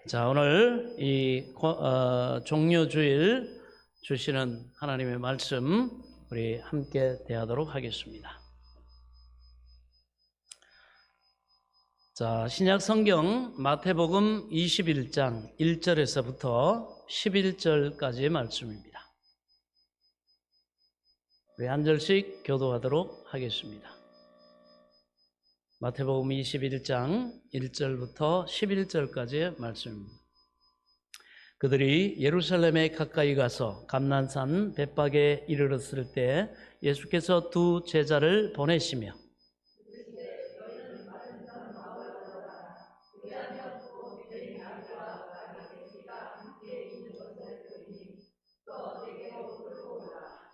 자, 오늘 종료주일 주시는 하나님의 말씀 우리 함께 대하도록 하겠습니다. 자, 신약 성경 마태복음 21장 1절에서부터 11절까지의 말씀입니다. 우리 한 절씩 교도하도록 하겠습니다. 마태복음 21장 1절부터 11절까지의 말씀입니다. 그들이 예루살렘에 가까이 가서 감난산 벳박에 이르렀을 때 예수께서 두 제자를 보내시며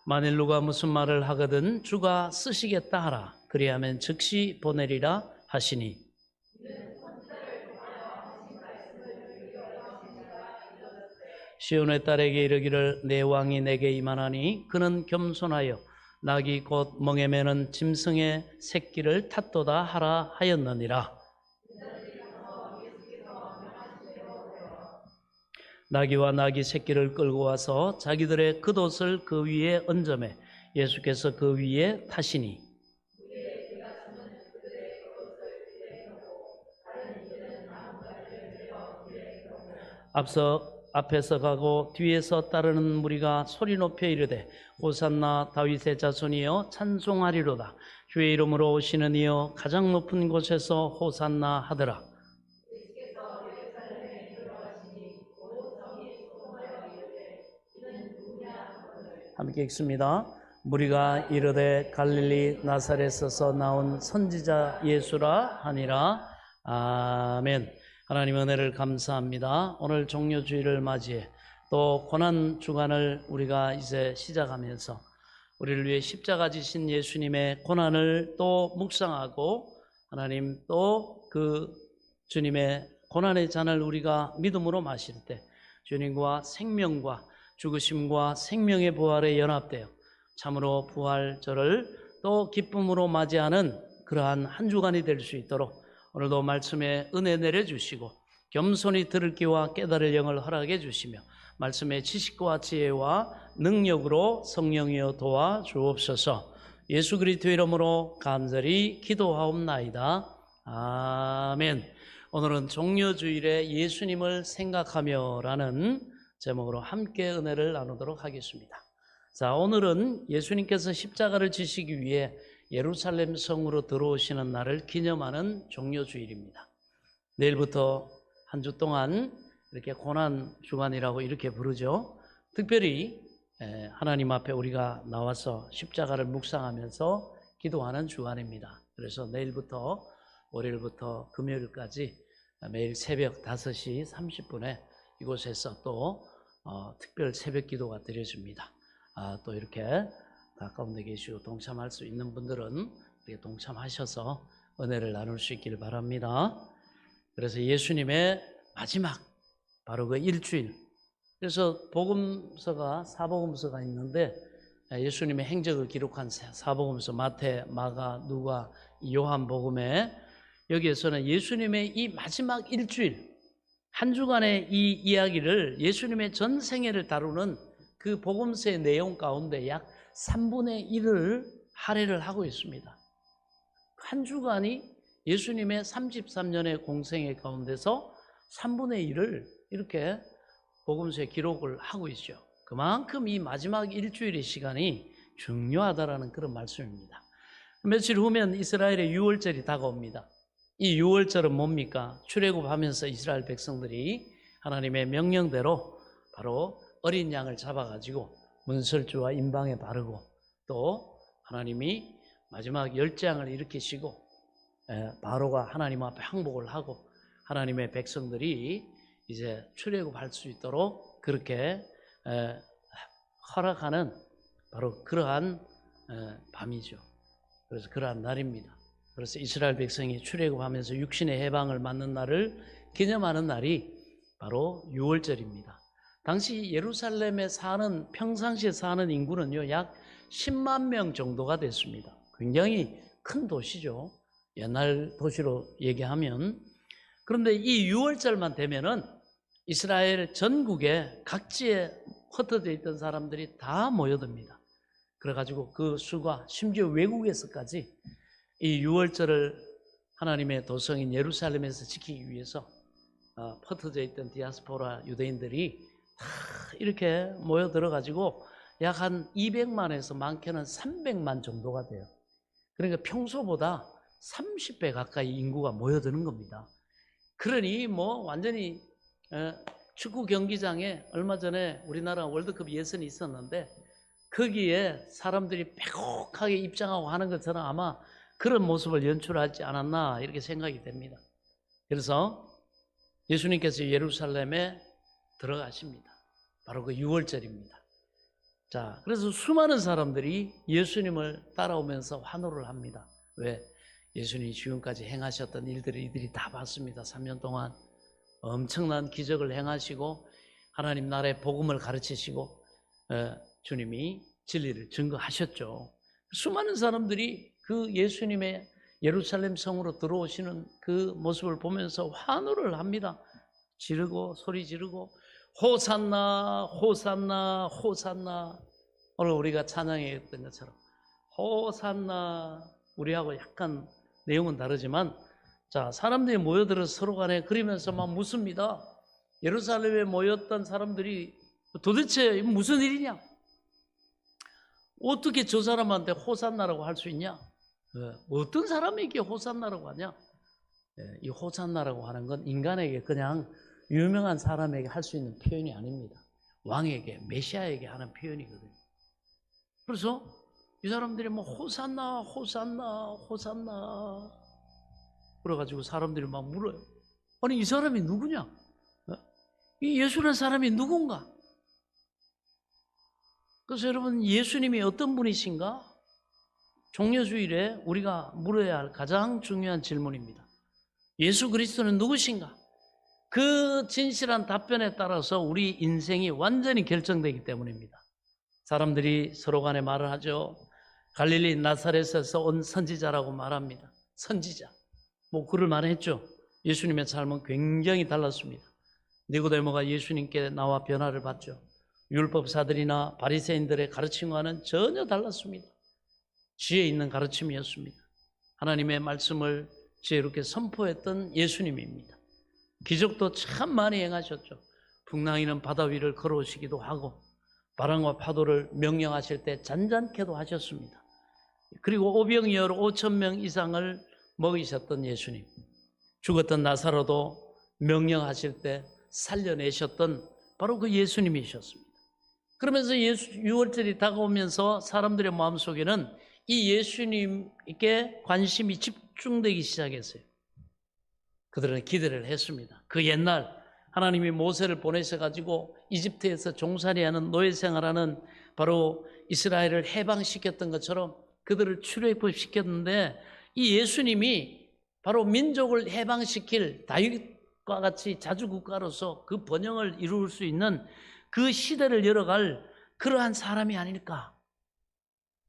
만일 누가 무슨 말을 하거든 주가 쓰시겠다 하라. 그리하면 즉시 보내리라 하시니 시온의 딸에게 이르기를 내 왕이 내게 임하나니 그는 겸손하여 낙이 곧 멍에 매는 짐승의 새끼를 탓도다 하라 하였느니라. 나귀와 나귀 새끼를 끌고 와서 자기들의 겉옷을 그 위에 얹으매 예수께서 그 위에 타시니 앞에서 가고 뒤에서 따르는 무리가 소리 높여 이르되 호산나 다윗의 자손이여 찬송하리로다. 주의 이름으로 오시는 이여 가장 높은 곳에서 호산나 하더라. 함께 읽습니다. 무리가 이르되 갈릴리 나사렛에서 나온 선지자 예수라 하니라. 아멘. 하나님 은혜를 감사합니다. 오늘 종료주일을 맞이해 또 고난 주간을 우리가 이제 시작하면서 우리를 위해 십자가 지신 예수님의 고난을 또 묵상하고 하나님 또 그 주님의 고난의 잔을 우리가 믿음으로 마실 때 주님과 생명과 죽으심과 생명의 부활에 연합되어 참으로 부활절을 또 기쁨으로 맞이하는 그러한 한 주간이 될 수 있도록 오늘도 말씀에 은혜 내려주시고 겸손히 들을 귀와 깨달을 영을 허락해 주시며 말씀의 지식과 지혜와 능력으로 성령이여 도와주옵소서. 예수 그리스도의 이름으로 간절히 기도하옵나이다. 아멘. 오늘은 종료주일에 예수님을 생각하며 라는 제목으로 함께 은혜를 나누도록 하겠습니다. 자, 오늘은 예수님께서 십자가를 지시기 위해 예루살렘 성으로 들어오시는 날을 기념하는 종료주일입니다. 내일부터 한 주 동안 이렇게 고난 주간이라고 이렇게 부르죠. 특별히 하나님 앞에 우리가 나와서 십자가를 묵상하면서 기도하는 주간입니다. 그래서 내일부터 월요일부터 금요일까지 매일 새벽 5시 30분에 이곳에서 또 특별 새벽 기도가 드려집니다. 또 이렇게 가까운 데 계시고 동참할 수 있는 분들은 이렇게 동참하셔서 은혜를 나눌 수 있기를 바랍니다. 그래서 예수님의 마지막 바로 그 일주일, 그래서 복음서가 사복음서가 있는데 예수님의 행적을 기록한 사복음서 마태, 마가, 누가, 요한복음에 여기에서는 예수님의 이 마지막 일주일 한 주간의 이 이야기를 예수님의 전 생애를 다루는 그 복음서의 내용 가운데 약 3분의 1을 할애를 하고 있습니다. 한 주간이 예수님의 33년의 공생애 가운데서 3분의 1을 이렇게 복음서에 기록을 하고 있죠. 그만큼 이 마지막 일주일의 시간이 중요하다라는 그런 말씀입니다. 며칠 후면 이스라엘의 유월절이 다가옵니다. 이 유월절은 뭡니까? 출애굽하면서 이스라엘 백성들이 하나님의 명령대로 바로 어린 양을 잡아가지고 문설주와 임방에 바르고 또 하나님이 마지막 열재앙을 일으키시고 바로가 하나님 앞에 항복을 하고 하나님의 백성들이 이제 출애굽할 수 있도록 그렇게 허락하는 바로 그러한 밤이죠. 그래서 그러한 날입니다. 그래서 이스라엘 백성이 출애굽하면서 육신의 해방을 맞는 날을 기념하는 날이 바로 유월절입니다. 당시 예루살렘에 사는 평상시에 사는 인구는요 약 10만 명 정도가 됐습니다. 굉장히 큰 도시죠. 옛날 도시로 얘기하면. 그런데 이 6월절만 되면은 이스라엘 전국에 각지에 흩어져 있던 사람들이 다 모여듭니다. 그래가지고 그 수가 심지어 외국에서까지 이 유월절을 하나님의 도성인 예루살렘에서 지키기 위해서 흩어져 있던 디아스포라 유대인들이 다 이렇게 모여들어가지고 약 한 200만에서 많게는 300만 정도가 돼요. 그러니까 평소보다 30배 가까이 인구가 모여드는 겁니다. 그러니 뭐 완전히 축구 경기장에 얼마 전에 우리나라 월드컵 예선이 있었는데 거기에 사람들이 빼곡하게 입장하고 하는 것처럼 아마 그런 모습을 연출하지 않았나 이렇게 생각이 됩니다. 그래서 예수님께서 예루살렘에 들어가십니다. 바로 그 6월절입니다. 자, 그래서 수많은 사람들이 예수님을 따라오면서 환호를 합니다. 왜? 예수님이 지금까지 행하셨던 일들을 이들이 다 봤습니다. 3년 동안 엄청난 기적을 행하시고 하나님 나라의 복음을 가르치시고 주님이 진리를 증거하셨죠. 수많은 사람들이 그 예수님의 예루살렘 성으로 들어오시는 그 모습을 보면서 환호를 합니다. 지르고 소리 지르고 호산나 호산나 호산나. 오늘 우리가 찬양했던 것처럼 호산나. 우리하고 약간 내용은 다르지만 자, 사람들이 모여들어서 서로 간에 그러면서 막 묻습니다. 예루살렘에 모였던 사람들이 도대체 무슨 일이냐? 어떻게 저 사람한테 호산나라고 할 수 있냐? 어떤 사람에게 호산나라고 하냐? 이 호산나라고 하는 건 인간에게 그냥 유명한 사람에게 할 수 있는 표현이 아닙니다. 왕에게, 메시아에게 하는 표현이거든요. 그래서 이 사람들이 뭐 호산나, 호산나, 호산나 그래가지고 사람들이 막 물어요. 아니 이 사람이 누구냐? 이 예수라는 사람이 누군가? 그래서 여러분 예수님이 어떤 분이신가? 종려주일에 우리가 물어야 할 가장 중요한 질문입니다. 예수 그리스도는 누구신가? 그 진실한 답변에 따라서 우리 인생이 완전히 결정되기 때문입니다. 사람들이 서로 간에 말을 하죠. 갈릴리 나사렛에서 온 선지자라고 말합니다. 선지자. 뭐 그럴 만했죠. 예수님의 삶은 굉장히 달랐습니다. 니고데모가 예수님께 나와 변화를 받죠. 율법사들이나 바리새인들의 가르침과는 전혀 달랐습니다. 지혜 있는 가르침이었습니다. 하나님의 말씀을 지혜롭게 선포했던 예수님입니다. 기적도 참 많이 행하셨죠. 풍랑이는 바다 위를 걸어오시기도 하고 바람과 파도를 명령하실 때 잔잔케도 하셨습니다. 그리고 오병이어로 5,000명 이상을 먹이셨던 예수님, 죽었던 나사로도 명령하실 때 살려내셨던 바로 그 예수님이셨습니다. 그러면서 유월절이 다가오면서 사람들의 마음속에는 이 예수님께 관심이 집중되기 시작했어요. 그들은 기대를 했습니다. 그 옛날 하나님이 모세를 보내셔가지고 이집트에서 종살이하는 노예생활하는 바로 이스라엘을 해방시켰던 것처럼 그들을 출애굽시켰는데 이 예수님이 바로 민족을 해방시킬 다윗과 같이 자주국가로서 그 번영을 이룰 수 있는 그 시대를 열어갈 그러한 사람이 아닐까.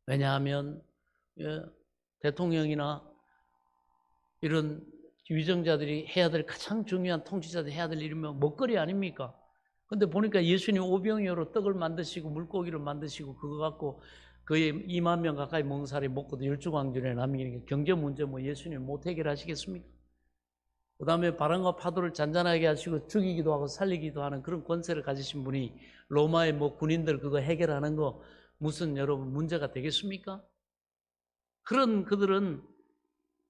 왜냐하면 대통령이나 이런 위정자들이 해야 될 가장 중요한 통치자들이 해야 될 일이면 먹거리 아닙니까? 근데 보니까 예수님 오병이어로 떡을 만드시고 물고기를 만드시고 그거 갖고 거의 2만 명 가까이 먹는 사람이 먹고도 열주광준에 남기니까 경제 문제 뭐 예수님 못 해결하시겠습니까? 그 다음에 바람과 파도를 잔잔하게 하시고 죽이기도 하고 살리기도 하는 그런 권세를 가지신 분이 로마의 뭐 군인들 그거 해결하는 거 무슨 여러분 문제가 되겠습니까? 그런 그들은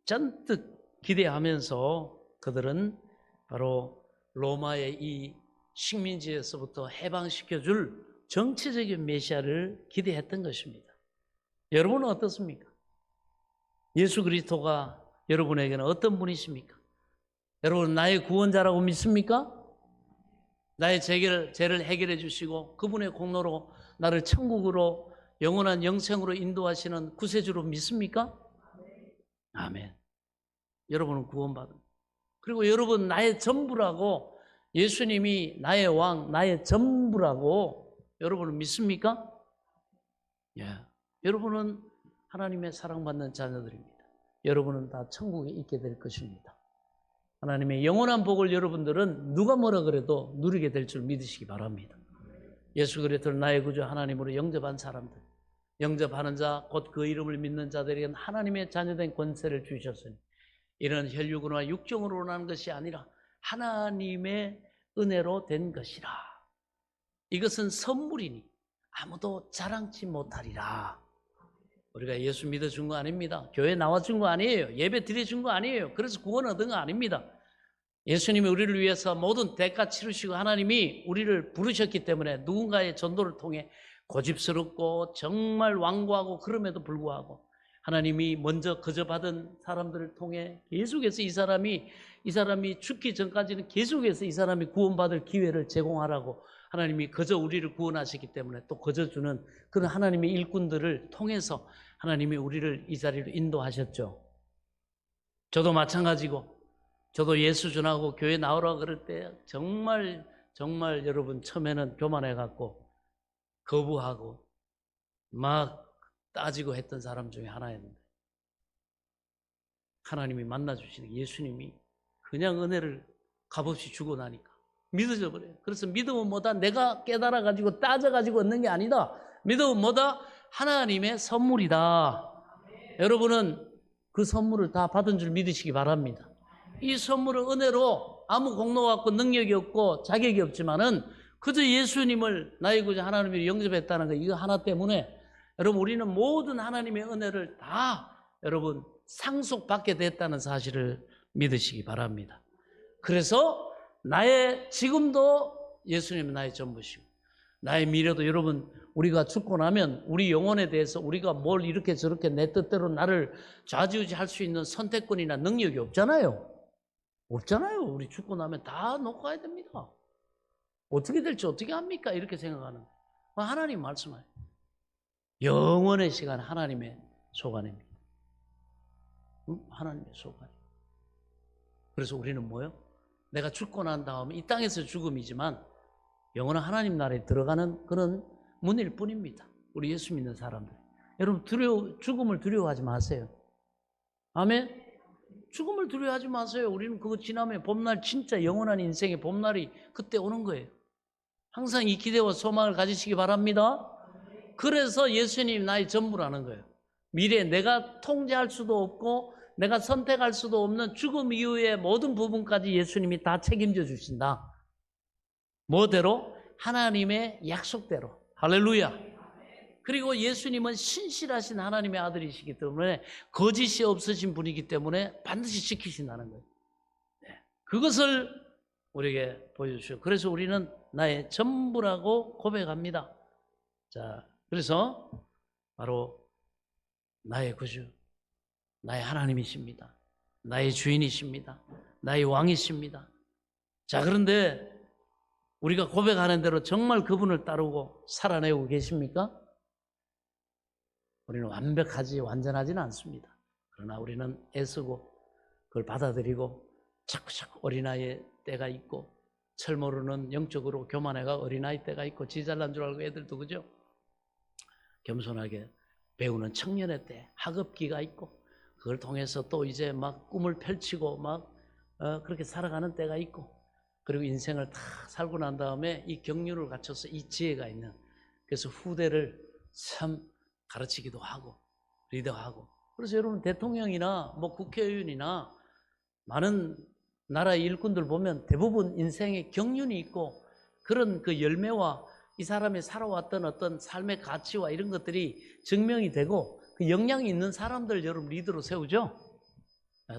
잔뜩 기대하면서 그들은 바로 로마의 이 식민지에서부터 해방시켜줄 정치적인 메시아를 기대했던 것입니다. 여러분은 어떻습니까? 예수 그리스도가 여러분에게는 어떤 분이십니까? 여러분 나의 구원자라고 믿습니까? 나의 죄를 해결해 주시고 그분의 공로로 나를 천국으로 영원한 영생으로 인도하시는 구세주로 믿습니까? 아멘. 여러분은 구원받은. 그리고 여러분 나의 전부라고 예수님이 나의 왕, 나의 전부라고 여러분은 믿습니까? 예. 여러분은 하나님의 사랑받는 자녀들입니다. 여러분은 다 천국에 있게 될 것입니다. 하나님의 영원한 복을 여러분들은 누가 뭐라 그래도 누리게 될 줄 믿으시기 바랍니다. 예수 그리스도를 나의 구주 하나님으로 영접한 사람들, 영접하는 자, 곧 그 이름을 믿는 자들에게는 하나님의 자녀된 권세를 주셨으니 이런 혈육으로나 육정으로 난 것이 아니라 하나님의 은혜로 된 것이라. 이것은 선물이니 아무도 자랑치 못하리라. 우리가 예수 믿어준 거 아닙니다. 교회 나와준 거 아니에요. 예배 드려준 거 아니에요. 그래서 구원 얻은 거 아닙니다. 예수님이 우리를 위해서 모든 대가 치르시고 하나님이 우리를 부르셨기 때문에 누군가의 전도를 통해 고집스럽고 정말 완고하고 그럼에도 불구하고 하나님이 먼저 거저받은 사람들을 통해 계속해서 이 사람이 죽기 전까지는 계속해서 이 사람이 구원받을 기회를 제공하라고 하나님이 거저 우리를 구원하시기 때문에 또 거저주는 그런 하나님의 일꾼들을 통해서 하나님이 우리를 이 자리로 인도하셨죠. 저도 마찬가지고 저도 예수 전하고 교회 나오라 그럴 때 정말 여러분 처음에는 교만해갖고 거부하고 막 따지고 했던 사람 중에 하나였는데 하나님이 만나주시는 예수님이 그냥 은혜를 값없이 주고 나니까 믿어져 버려요. 그래서 믿음은 뭐다? 내가 깨달아가지고 따져가지고 얻는 게 아니다. 믿음은 뭐다? 하나님의 선물이다. 여러분은 그 선물을 다 받은 줄 믿으시기 바랍니다. 이 선물은 은혜로 아무 공로 없고 능력이 없고 자격이 없지만은 그저 예수님을 나의 구주 하나님을 영접했다는 거 이거 하나 때문에 여러분 우리는 모든 하나님의 은혜를 다 여러분 상속받게 됐다는 사실을 믿으시기 바랍니다. 그래서 지금도 예수님은 나의 전부시고 나의 미래도 여러분 우리가 죽고 나면 우리 영혼에 대해서 우리가 뭘 이렇게 저렇게 내 뜻대로 나를 좌지우지할 수 있는 선택권이나 능력이 없잖아요. 우리 죽고 나면 다 놓고 가야 됩니다. 어떻게 될지 어떻게 합니까? 이렇게 생각하는 하나님 말씀하세요. 영원의 시간 하나님의 소관입니다. 하나님의 소관. 그래서 우리는 뭐요? 내가 죽고 난 다음에 이 땅에서 죽음이지만 영원한 하나님 나라에 들어가는 그런 문일 뿐입니다. 우리 예수 믿는 사람들. 여러분 죽음을 두려워하지 마세요. 아멘. 죽음을 두려워하지 마세요. 우리는 그거 지나면 봄날 진짜 영원한 인생의 봄날이 그때 오는 거예요. 항상 이 기대와 소망을 가지시기 바랍니다. 그래서 예수님 나의 전부라는 거예요. 미래 내가 통제할 수도 없고 내가 선택할 수도 없는 죽음 이후의 모든 부분까지 예수님이 다 책임져 주신다. 뭐대로? 하나님의 약속대로. 할렐루야. 그리고 예수님은 신실하신 하나님의 아들이시기 때문에 거짓이 없으신 분이기 때문에 반드시 지키신다는 거예요. 그것을 우리에게 보여주시고 그래서 우리는 나의 전부라고 고백합니다. 자, 그래서 바로 나의 구주, 나의 하나님이십니다. 나의 주인이십니다. 나의 왕이십니다. 자, 그런데 우리가 고백하는 대로 정말 그분을 따르고 살아내고 계십니까? 우리는 완전하지는 않습니다. 그러나 우리는 애쓰고 그걸 받아들이고 자꾸 어린아이의 때가 있고 철 모르는 영적으로 교만해가 어린아이 때가 있고 지 잘난 줄 알고 애들도 그죠? 겸손하게 배우는 청년의 때 학업기가 있고 그걸 통해서 또 이제 막 꿈을 펼치고 막 그렇게 살아가는 때가 있고 그리고 인생을 다 살고 난 다음에 이 경륜을 갖춰서 이 지혜가 있는 그래서 후대를 참 가르치기도 하고 리더하고 그래서 여러분 대통령이나 뭐 국회의원이나 많은 나라의 일꾼들 보면 대부분 인생에 경륜이 있고 그런 그 열매와 이 사람이 살아왔던 어떤 삶의 가치와 이런 것들이 증명이 되고 그 역량이 있는 사람들 여러분 리더로 세우죠.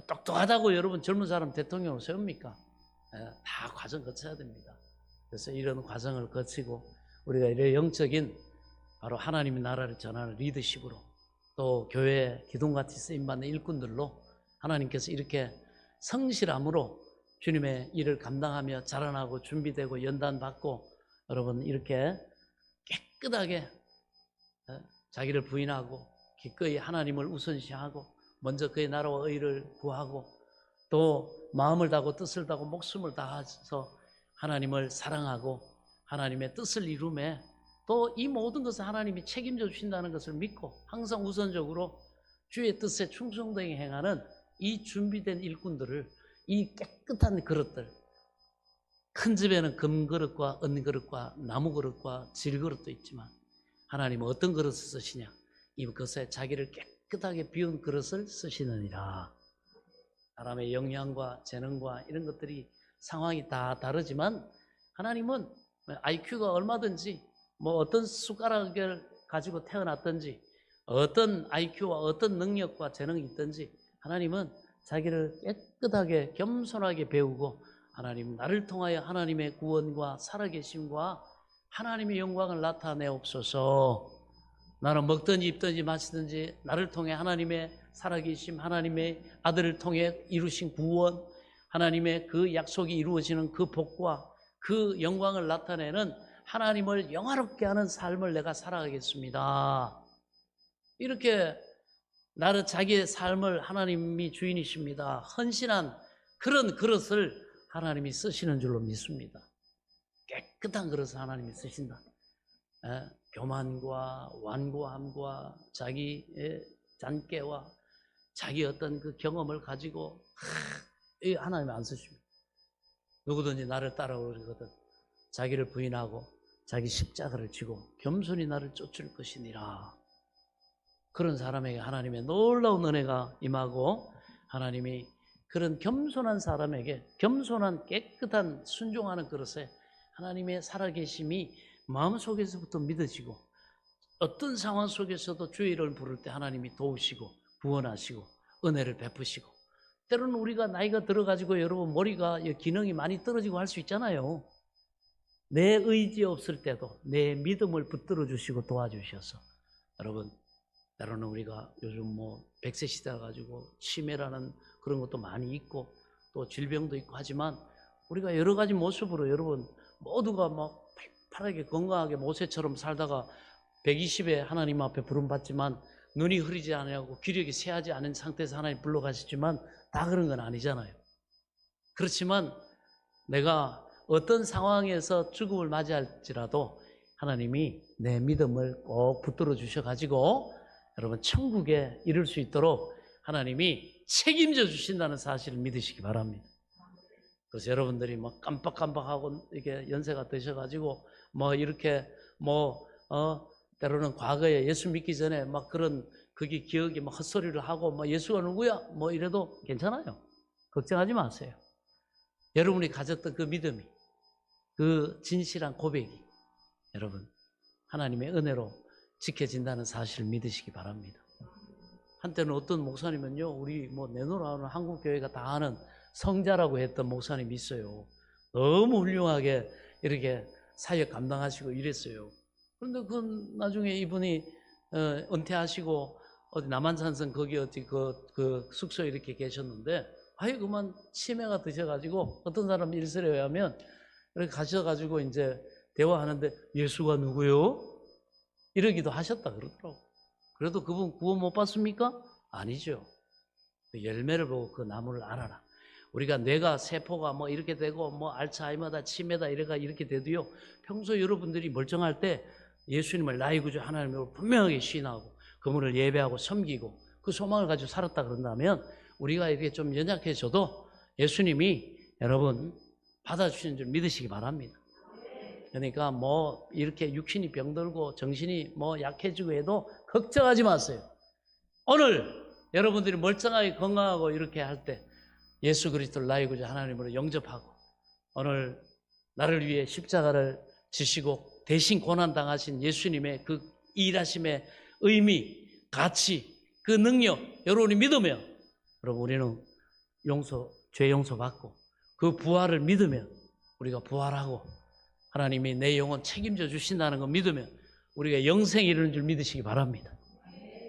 똑똑하다고 여러분 젊은 사람 대통령으로 세웁니까? 다 과정 거쳐야 됩니다. 그래서 이런 과정을 거치고 우리가 이런 영적인 바로 하나님의 나라를 전하는 리더십으로 또 교회 기둥같이 쓰임받는 일꾼들로 하나님께서 이렇게 성실함으로 주님의 일을 감당하며 자라나고 준비되고 연단받고 여러분 이렇게 깨끗하게 자기를 부인하고 기꺼이 하나님을 우선시하고 먼저 그의 나라와 의를 구하고 또 마음을 다하고 뜻을 다하고 목숨을 다해서 하나님을 사랑하고 하나님의 뜻을 이루매 또 이 모든 것을 하나님이 책임져 주신다는 것을 믿고 항상 우선적으로 주의 뜻에 충성되게 행하는 이 준비된 일꾼들을 이 깨끗한 그릇들, 큰 집에는 금그릇과 은그릇과 나무그릇과 질그릇도 있지만 하나님은 어떤 그릇을 쓰시냐? 이것에 자기를 깨끗하게 비운 그릇을 쓰시느니라. 사람의 역량과 재능과 이런 것들이 상황이 다 다르지만 하나님은 IQ가 얼마든지 뭐 어떤 숟가락을 가지고 태어났든지 어떤 IQ와 어떤 능력과 재능이 있든지 하나님은 자기를 깨끗하게 겸손하게 배우고 하나님 나를 통하여 하나님의 구원과 살아계심과 하나님의 영광을 나타내옵소서. 나는 먹든지 입든지 마시든지 나를 통해 하나님의 살아계심, 하나님의 아들을 통해 이루신 구원, 하나님의 그 약속이 이루어지는 그 복과 그 영광을 나타내는 하나님을 영화롭게 하는 삶을 내가 살아가겠습니다. 이렇게 나를 자기의 삶을 하나님이 주인이십니다. 헌신한 그런 그릇을 하나님이 쓰시는 줄로 믿습니다. 깨끗한 그릇을 하나님이 쓰신다. 교만과 완고함과 자기의 잔꾀와 자기 어떤 그 경험을 가지고 하나님이 안 쓰십니다. 누구든지 나를 따라오거든 자기를 부인하고 자기 십자가를 지고 겸손히 나를 쫓을 것이니라. 그런 사람에게 하나님의 놀라운 은혜가 임하고 하나님이 그런 겸손한 사람에게 겸손한 깨끗한 순종하는 그릇에 하나님의 살아계심이 마음속에서부터 믿어지고 어떤 상황 속에서도 주의 이름을 부를 때 하나님이 도우시고 구원하시고 은혜를 베푸시고 때로는 우리가 나이가 들어가지고 여러분 머리가 기능이 많이 떨어지고 할 수 있잖아요. 내 의지 없을 때도 내 믿음을 붙들어 주시고 도와주셔서 여러분 때로는 우리가 요즘 뭐 100세 시대라 가지고 치매라는 그런 것도 많이 있고 또 질병도 있고 하지만 우리가 여러 가지 모습으로 여러분 모두가 막 팔팔하게 건강하게 모세처럼 살다가 120에 하나님 앞에 부름받지만 눈이 흐리지 않고 기력이 쇠하지 않은 상태에서 하나님 불러가시지만 다 그런 건 아니잖아요. 그렇지만 내가 어떤 상황에서 죽음을 맞이할지라도 하나님이 내 믿음을 꼭 붙들어 주셔가지고 여러분 천국에 이룰 수 있도록 하나님이 책임져 주신다는 사실을 믿으시기 바랍니다. 그래서 여러분들이 막 깜빡깜빡하고 이렇게 연세가 드셔가지고 뭐 이렇게 때로는 과거에 예수 믿기 전에 막 그런 그게 기억이 막 헛소리를 하고 뭐 예수가 누구야 뭐 이래도 괜찮아요. 걱정하지 마세요. 여러분이 가졌던 그 믿음이 그 진실한 고백이 여러분 하나님의 은혜로 지켜진다는 사실을 믿으시기 바랍니다. 한때는 어떤 목사님은요 우리 뭐 내놓으라는 한국교회가 다 아는 성자라고 했던 목사님이 있어요. 너무 훌륭하게 이렇게 사역 감당하시고 이랬어요. 그런데 그 나중에 이분이 은퇴하시고 어디 남한산성 거기 어디 그 숙소에 이렇게 계셨는데 아예 그만 치매가 드셔가지고 어떤 사람 일설에 의하면 이렇게 가셔가지고 이제 대화하는데 예수가 누구요? 이러기도 하셨다 그러더라고. 그래도 그분 구원 못 받습니까? 아니죠. 그 열매를 보고 그 나무를 알아라. 우리가 뇌가 세포가 뭐 이렇게 되고 뭐 알츠하이머다 치매다 이렇게 돼도요 평소 여러분들이 멀쩡할 때 예수님을 나의 구주 하나님으로 분명하게 신하고 그분을 예배하고 섬기고 그 소망을 가지고 살았다 그런다면 우리가 이렇게 좀 연약해져도 예수님이 여러분 받아주시는 줄 믿으시기 바랍니다. 그러니까 뭐 이렇게 육신이 병들고 정신이 뭐 약해지고 해도 걱정하지 마세요. 오늘 여러분들이 멀쩡하게 건강하고 이렇게 할 때 예수 그리스도를 나의 구주 하나님으로 영접하고 오늘 나를 위해 십자가를 지시고 대신 고난당하신 예수님의 그 일하심의 의미, 가치, 그 능력 여러분이 믿으면 여러분 우리는 죄 용서받고 그 부활을 믿으면 우리가 부활하고 하나님이 내 영혼 책임져 주신다는 거 믿으면 우리가 영생에 이르는 줄 믿으시기 바랍니다.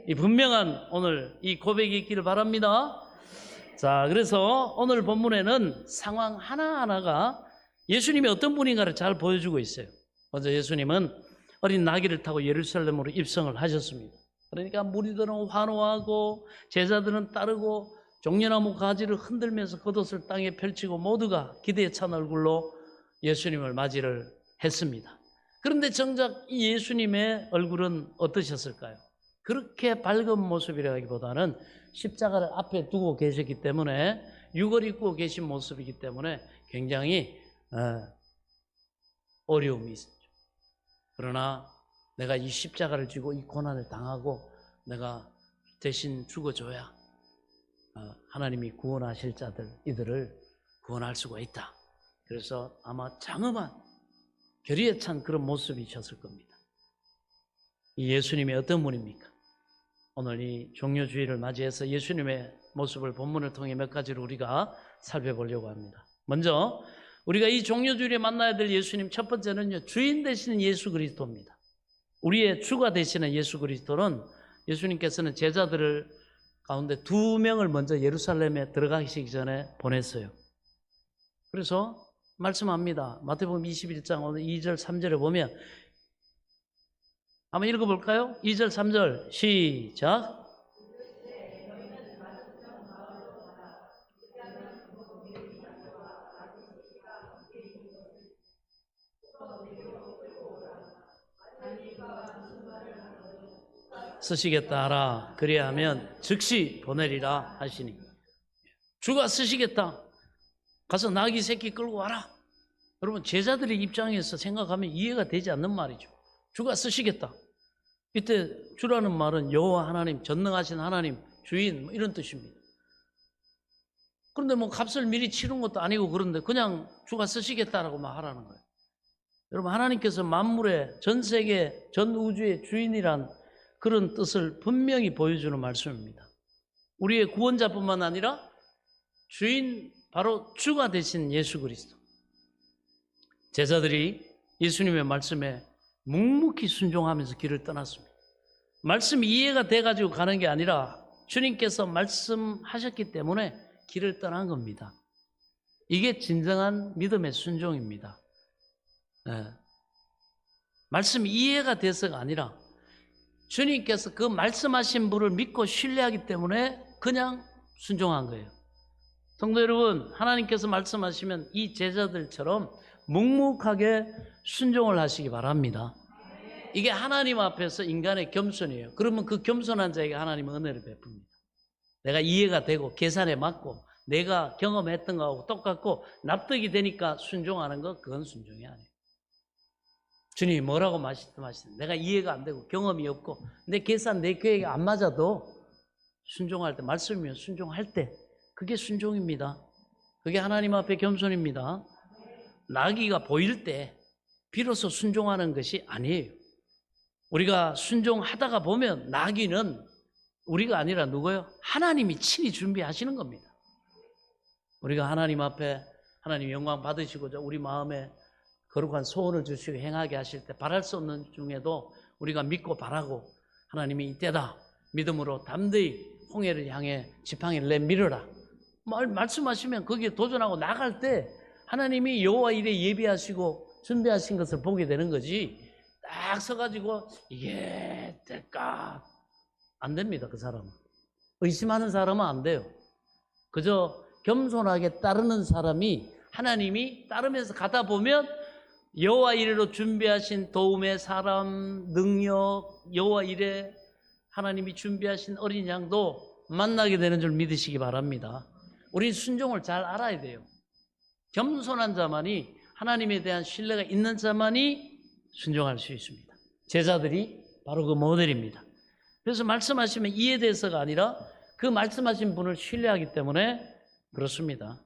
이 분명한 오늘 이 고백이 있기를 바랍니다. 자, 그래서 오늘 본문에는 상황 하나하나가 예수님이 어떤 분인가를 잘 보여주고 있어요. 먼저 예수님은 어린 나귀를 타고 예루살렘으로 입성을 하셨습니다. 그러니까 무리들은 환호하고 제자들은 따르고 종려나무 가지를 흔들면서 겉옷을 땅에 펼치고 모두가 기대에 찬 얼굴로 예수님을 맞이를 했습니다. 그런데 정작 이 예수님의 얼굴은 어떠셨을까요? 그렇게 밝은 모습이라기보다는 십자가를 앞에 두고 계셨기 때문에 육을 입고 계신 모습이기 때문에 굉장히 어려움이 있었죠. 그러나 내가 이 십자가를 쥐고 이 고난을 당하고 내가 대신 죽어줘야 하나님이 구원하실 자들, 이들을 구원할 수가 있다. 그래서 아마 장엄한 결의에 찬 그런 모습이셨을 겁니다. 이 예수님이 어떤 분입니까? 오늘 이 종료주의를 맞이해서 예수님의 모습을 본문을 통해 몇 가지를 우리가 살펴보려고 합니다. 먼저 우리가 이 종료주일에 만나야 될 예수님, 첫 번째는요, 주인 되시는 예수 그리스도입니다. 우리의 주가 되시는 예수 그리스도는, 예수님께서는 제자들을 가운데 2명을 먼저 예루살렘에 들어가시기 전에 보냈어요. 그래서 말씀합니다. 마태복음 21장 오늘 2절 3절에 보면, 한번 읽어볼까요? 2절 3절 시작. 쓰시겠다 하라. 그리하면 즉시 보내리라 하시니. 주가 쓰시겠다. 가서 나귀 새끼 끌고 와라. 여러분, 제자들의 입장에서 생각하면 이해가 되지 않는 말이죠. 주가 쓰시겠다. 이때 주라는 말은 여호와 하나님, 전능하신 하나님, 주인 이런 뜻입니다. 그런데 뭐 값을 미리 치른 것도 아니고 그런데 그냥 주가 쓰시겠다라고 말하는 거예요. 여러분, 하나님께서 만물의 전 세계, 전 우주의 주인이란 그런 뜻을 분명히 보여주는 말씀입니다. 우리의 구원자뿐만 아니라 주인, 바로 주가 되신 예수 그리스도. 제자들이 예수님의 말씀에 묵묵히 순종하면서 길을 떠났습니다. 말씀이 이해가 돼가지고 가는 게 아니라 주님께서 말씀하셨기 때문에 길을 떠난 겁니다. 이게 진정한 믿음의 순종입니다. 말씀이 이해가 돼서가 아니라 주님께서 그 말씀하신 분을 믿고 신뢰하기 때문에 그냥 순종한 거예요. 성도 여러분, 하나님께서 말씀하시면 이 제자들처럼 묵묵하게 순종을 하시기 바랍니다. 이게 하나님 앞에서 인간의 겸손이에요. 그러면 그 겸손한 자에게 하나님은 은혜를 베풉니다. 내가 이해가 되고 계산에 맞고 내가 경험했던 거하고 똑같고 납득이 되니까 순종하는 거, 그건 순종이 아니에요. 주님이 뭐라고 말씀하시든 내가 이해가 안 되고 경험이 없고 내 계산, 내 계획이 안 맞아도 순종할 때, 말씀이면 순종할 때, 그게 순종입니다. 그게 하나님 앞에 겸손입니다. 나귀가 보일 때 비로소 순종하는 것이 아니에요. 우리가 순종하다가 보면 나귀는 우리가 아니라 누구예요? 하나님이 친히 준비하시는 겁니다. 우리가 하나님 앞에 하나님 영광 받으시고자 우리 마음에 거룩한 소원을 주시고 행하게 하실 때 바랄 수 없는 중에도 우리가 믿고 바라고 하나님이 이때다 믿음으로 담대히 홍해를 향해 지팡이를 내밀어라 말씀하시면 거기에 도전하고 나갈 때 하나님이 여호와 일에 예비하시고 준비하신 것을 보게 되는 거지. 딱 서가지고 이게 될까? 안 됩니다. 그 사람은. 의심하는 사람은 안 돼요. 그저 겸손하게 따르는 사람이, 하나님이 따르면서 가다 보면 여호와 이레로 준비하신 도움의 사람, 능력, 여호와 이레 하나님이 준비하신 어린 양도 만나게 되는 줄 믿으시기 바랍니다. 우리 순종을 잘 알아야 돼요. 겸손한 자만이, 하나님에 대한 신뢰가 있는 자만이 순종할 수 있습니다. 제자들이 바로 그 모델입니다. 그래서 말씀하시면 이해돼서가 아니라 그 말씀하신 분을 신뢰하기 때문에 그렇습니다.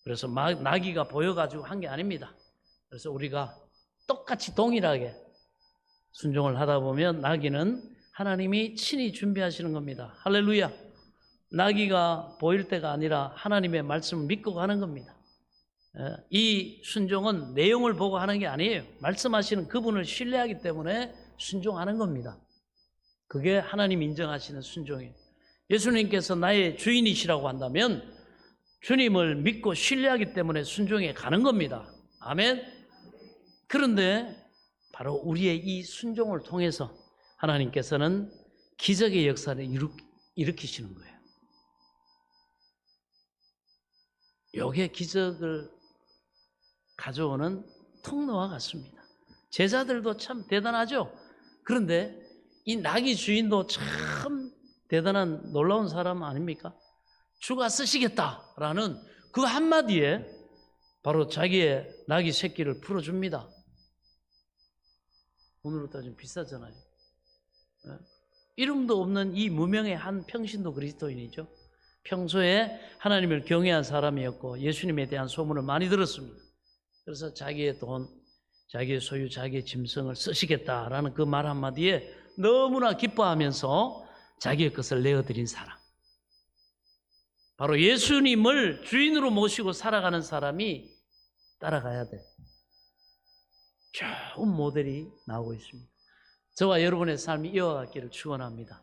그래서 나귀가 보여가지고 한 게 아닙니다. 그래서 우리가 똑같이 동일하게 순종을 하다 보면 나귀는 하나님이 친히 준비하시는 겁니다. 할렐루야. 나귀가 보일 때가 아니라 하나님의 말씀을 믿고 가는 겁니다. 이 순종은 내용을 보고 하는 게 아니에요. 말씀하시는 그분을 신뢰하기 때문에 순종하는 겁니다. 그게 하나님 인정하시는 순종이에요. 예수님께서 나의 주인이시라고 한다면 주님을 믿고 신뢰하기 때문에 순종해 가는 겁니다. 아멘. 그런데 바로 우리의 이 순종을 통해서 하나님께서는 기적의 역사를 일으키시는 거예요. 이게 기적을 가져오는 통로와 같습니다. 제자들도 참 대단하죠. 그런데 이 나귀 주인도 참 대단한 놀라운 사람 아닙니까? 주가 쓰시겠다라는 그 한마디에 바로 자기의 낙이 새끼를 풀어줍니다. 오늘로 따지면 비싸잖아요. 이름도 없는 이 무명의 한 평신도 그리스도인이죠. 평소에 하나님을 경외한 사람이었고 예수님에 대한 소문을 많이 들었습니다. 그래서 자기의 돈, 자기의 소유, 자기의 짐승을 쓰시겠다라는 그 말 한마디에 너무나 기뻐하면서 자기의 것을 내어드린 사람. 바로 예수님을 주인으로 모시고 살아가는 사람이 따라가야 돼. 좋은 모델이 나오고 있습니다. 저와 여러분의 삶이 이어가기를 축원합니다.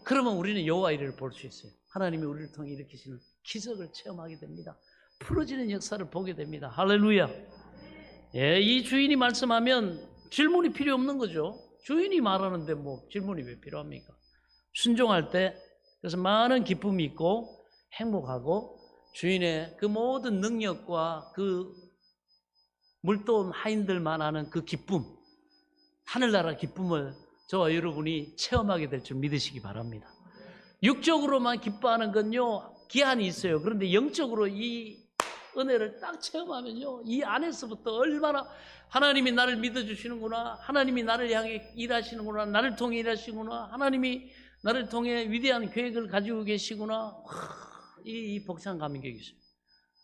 그러면 우리는 여호와 일을 볼 수 있어요. 하나님이 우리를 통해 일으키시는 기적을 체험하게 됩니다. 풀어지는 역사를 보게 됩니다. 할렐루야. 예, 이 주인이 말씀하면 질문이 필요 없는 거죠. 주인이 말하는데 뭐 질문이 왜 필요합니까? 순종할 때 그래서 많은 기쁨이 있고 행복하고 주인의 그 모든 능력과 그 물도원 하인들만 아는 그 기쁨, 하늘나라 기쁨을 저와 여러분이 체험하게 될 줄 믿으시기 바랍니다. 육적으로만 기뻐하는 건요 기한이 있어요. 그런데 영적으로 이 은혜를 딱 체험하면요 이 안에서부터 얼마나 하나님이 나를 믿어주시는구나, 하나님이 나를 향해 일하시는구나, 나를 통해 일하시구나, 하나님이 나를 통해 위대한 계획을 가지고 계시구나, 이 벅찬 감격이 있어요.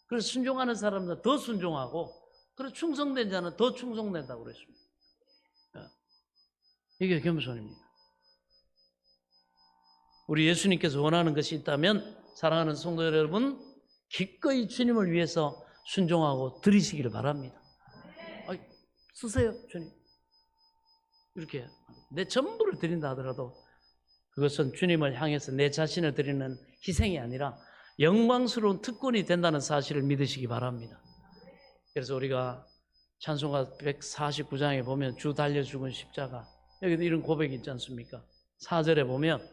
그래서 순종하는 사람은 더 순종하고, 그래서 충성된 자는 더 충성된다고 그랬습니다. 이게 겸손입니다. 우리 예수님께서 원하는 것이 있다면 사랑하는 성도 여러분, 기꺼이 주님을 위해서 순종하고 드리시기를 바랍니다. 쓰세요, 주님. 이렇게 내 전부를 드린다 하더라도 그것은 주님을 향해서 내 자신을 드리는 희생이 아니라 영광스러운 특권이 된다는 사실을 믿으시기 바랍니다. 그래서 우리가 찬송가 149장에 보면 주 달려 죽은 십자가, 여기도 이런 고백이 있지 않습니까? 4절에 보면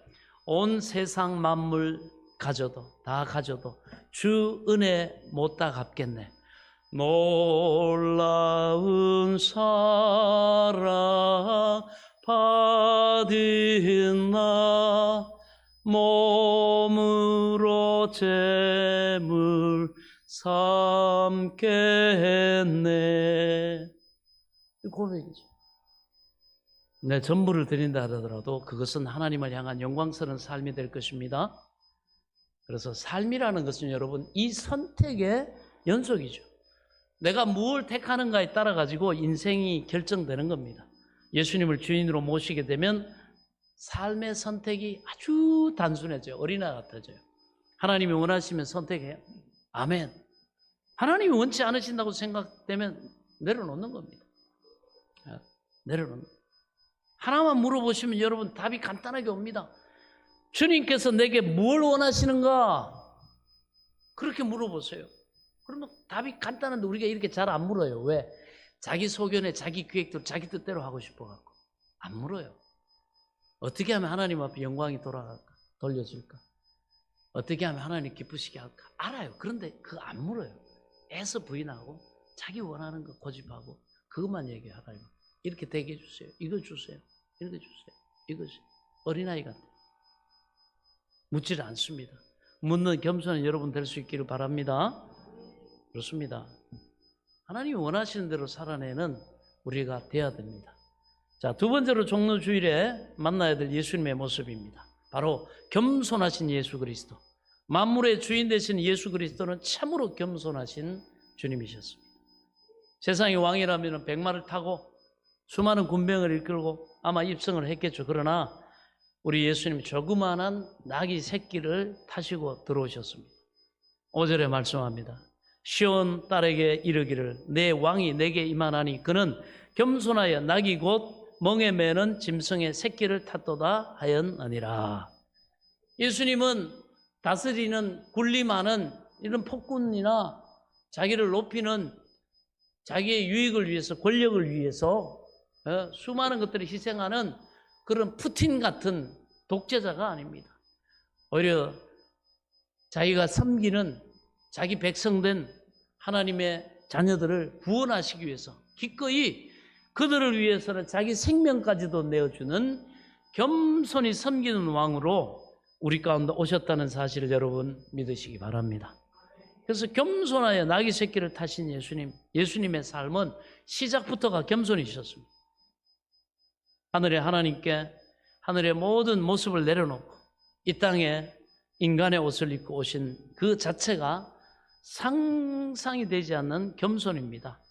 온 세상 만물 가져도 다 가져도 주 은혜 못다 갚겠네. 놀라운 사랑 받은 나 몸으로 제물 삼겠네. 이 고백이죠. 내 전부를 드린다 하더라도 그것은 하나님을 향한 영광스러운 삶이 될 것입니다. 그래서 삶이라는 것은 여러분 이 선택의 연속이죠. 내가 무엇을 택하는가에 따라 가지고 인생이 결정되는 겁니다. 예수님을 주인으로 모시게 되면 삶의 선택이 아주 단순해져요. 어린아 같아져요. 하나님이 원하시면 선택해요. 아멘. 하나님이 원치 않으신다고 생각되면 내려놓는 겁니다. 내려놓는 겁니다. 하나만 물어보시면 여러분 답이 간단하게 옵니다. 주님께서 내게 뭘 원하시는가? 그렇게 물어보세요. 그러면 답이 간단한데 우리가 이렇게 잘 안 물어요. 왜? 자기 소견에 자기 계획대로 자기 뜻대로 하고 싶어갖고 안 물어요. 어떻게 하면 하나님 앞에 영광이 돌려질까? 어떻게 하면 하나님 기쁘시게 할까? 알아요. 그런데 그거 안 물어요. 애써 부인하고 자기 원하는 거 고집하고 그것만 얘기하라요. 이렇게 되게 해주세요. 이거 주세요. 이렇게 주세요. 이것이 어린아이 같아요. 묻지를 않습니다. 묻는 겸손한 여러분 될 수 있기를 바랍니다. 그렇습니다. 하나님이 원하시는 대로 살아내는 우리가 돼야 됩니다. 자, 두 번째로 종로주일에 만나야 될 예수님의 모습입니다. 바로 겸손하신 예수 그리스도. 만물의 주인 되신 예수 그리스도는 참으로 겸손하신 주님이셨습니다. 세상의 왕이라면 백마를 타고 수많은 군병을 이끌고 아마 입성을 했겠죠. 그러나 우리 예수님 조그마한 나귀 새끼를 타시고 들어오셨습니다. 5절에 말씀합니다. 시온 딸에게 이르기를 내 왕이 내게 임하나니 그는 겸손하여 나귀 곧 멍에 매는 짐승의 새끼를 탔도다 하였느니라. 예수님은 다스리는 군림하는 이런 폭군이나 자기를 높이는 자기의 유익을 위해서 권력을 위해서 수많은 것들을 희생하는 그런 푸틴 같은 독재자가 아닙니다. 오히려 자기가 섬기는 자기 백성된 하나님의 자녀들을 구원하시기 위해서 기꺼이 그들을 위해서는 자기 생명까지도 내어주는 겸손히 섬기는 왕으로 우리 가운데 오셨다는 사실을 여러분 믿으시기 바랍니다. 그래서 겸손하여 나귀 새끼를 타신 예수님의 삶은 시작부터가 겸손이셨습니다. 하늘의 하나님께 하늘의 모든 모습을 내려놓고 이 땅에 인간의 옷을 입고 오신 그 자체가 상상이 되지 않는 겸손입니다.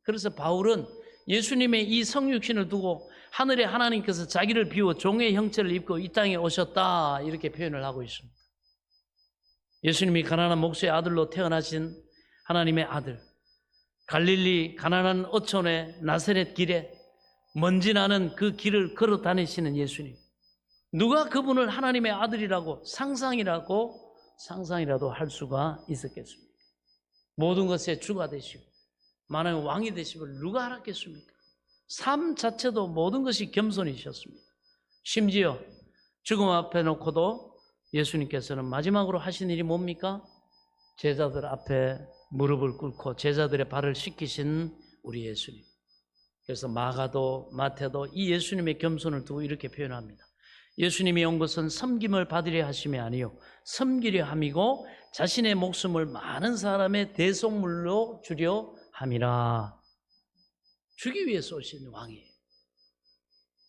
그래서 바울은 예수님의 이 성육신을 두고 하늘의 하나님께서 자기를 비워 종의 형체를 입고 이 땅에 오셨다 이렇게 표현을 하고 있습니다. 예수님이 가난한 목수의 아들로 태어나신 하나님의 아들, 갈릴리 가난한 어촌의 나사렛 길에 먼지 나는 그 길을 걸어 다니시는 예수님. 누가 그분을 하나님의 아들이라고 상상이라도 할 수가 있었겠습니까? 모든 것의 주가 되시고 만왕의 왕이 되심을 누가 알았겠습니까? 삶 자체도 모든 것이 겸손이셨습니다. 심지어 죽음 앞에 놓고도 예수님께서는 마지막으로 하신 일이 뭡니까? 제자들 앞에 무릎을 꿇고 제자들의 발을 씻기신 우리 예수님. 그래서 마가도 마태도 이 예수님의 겸손을 두고 이렇게 표현합니다. 예수님이 온 것은 섬김을 받으려 하심이 아니요 섬기려 함이고 자신의 목숨을 많은 사람의 대속물로 주려 함이라. 주기 위해서 오신 왕이에요.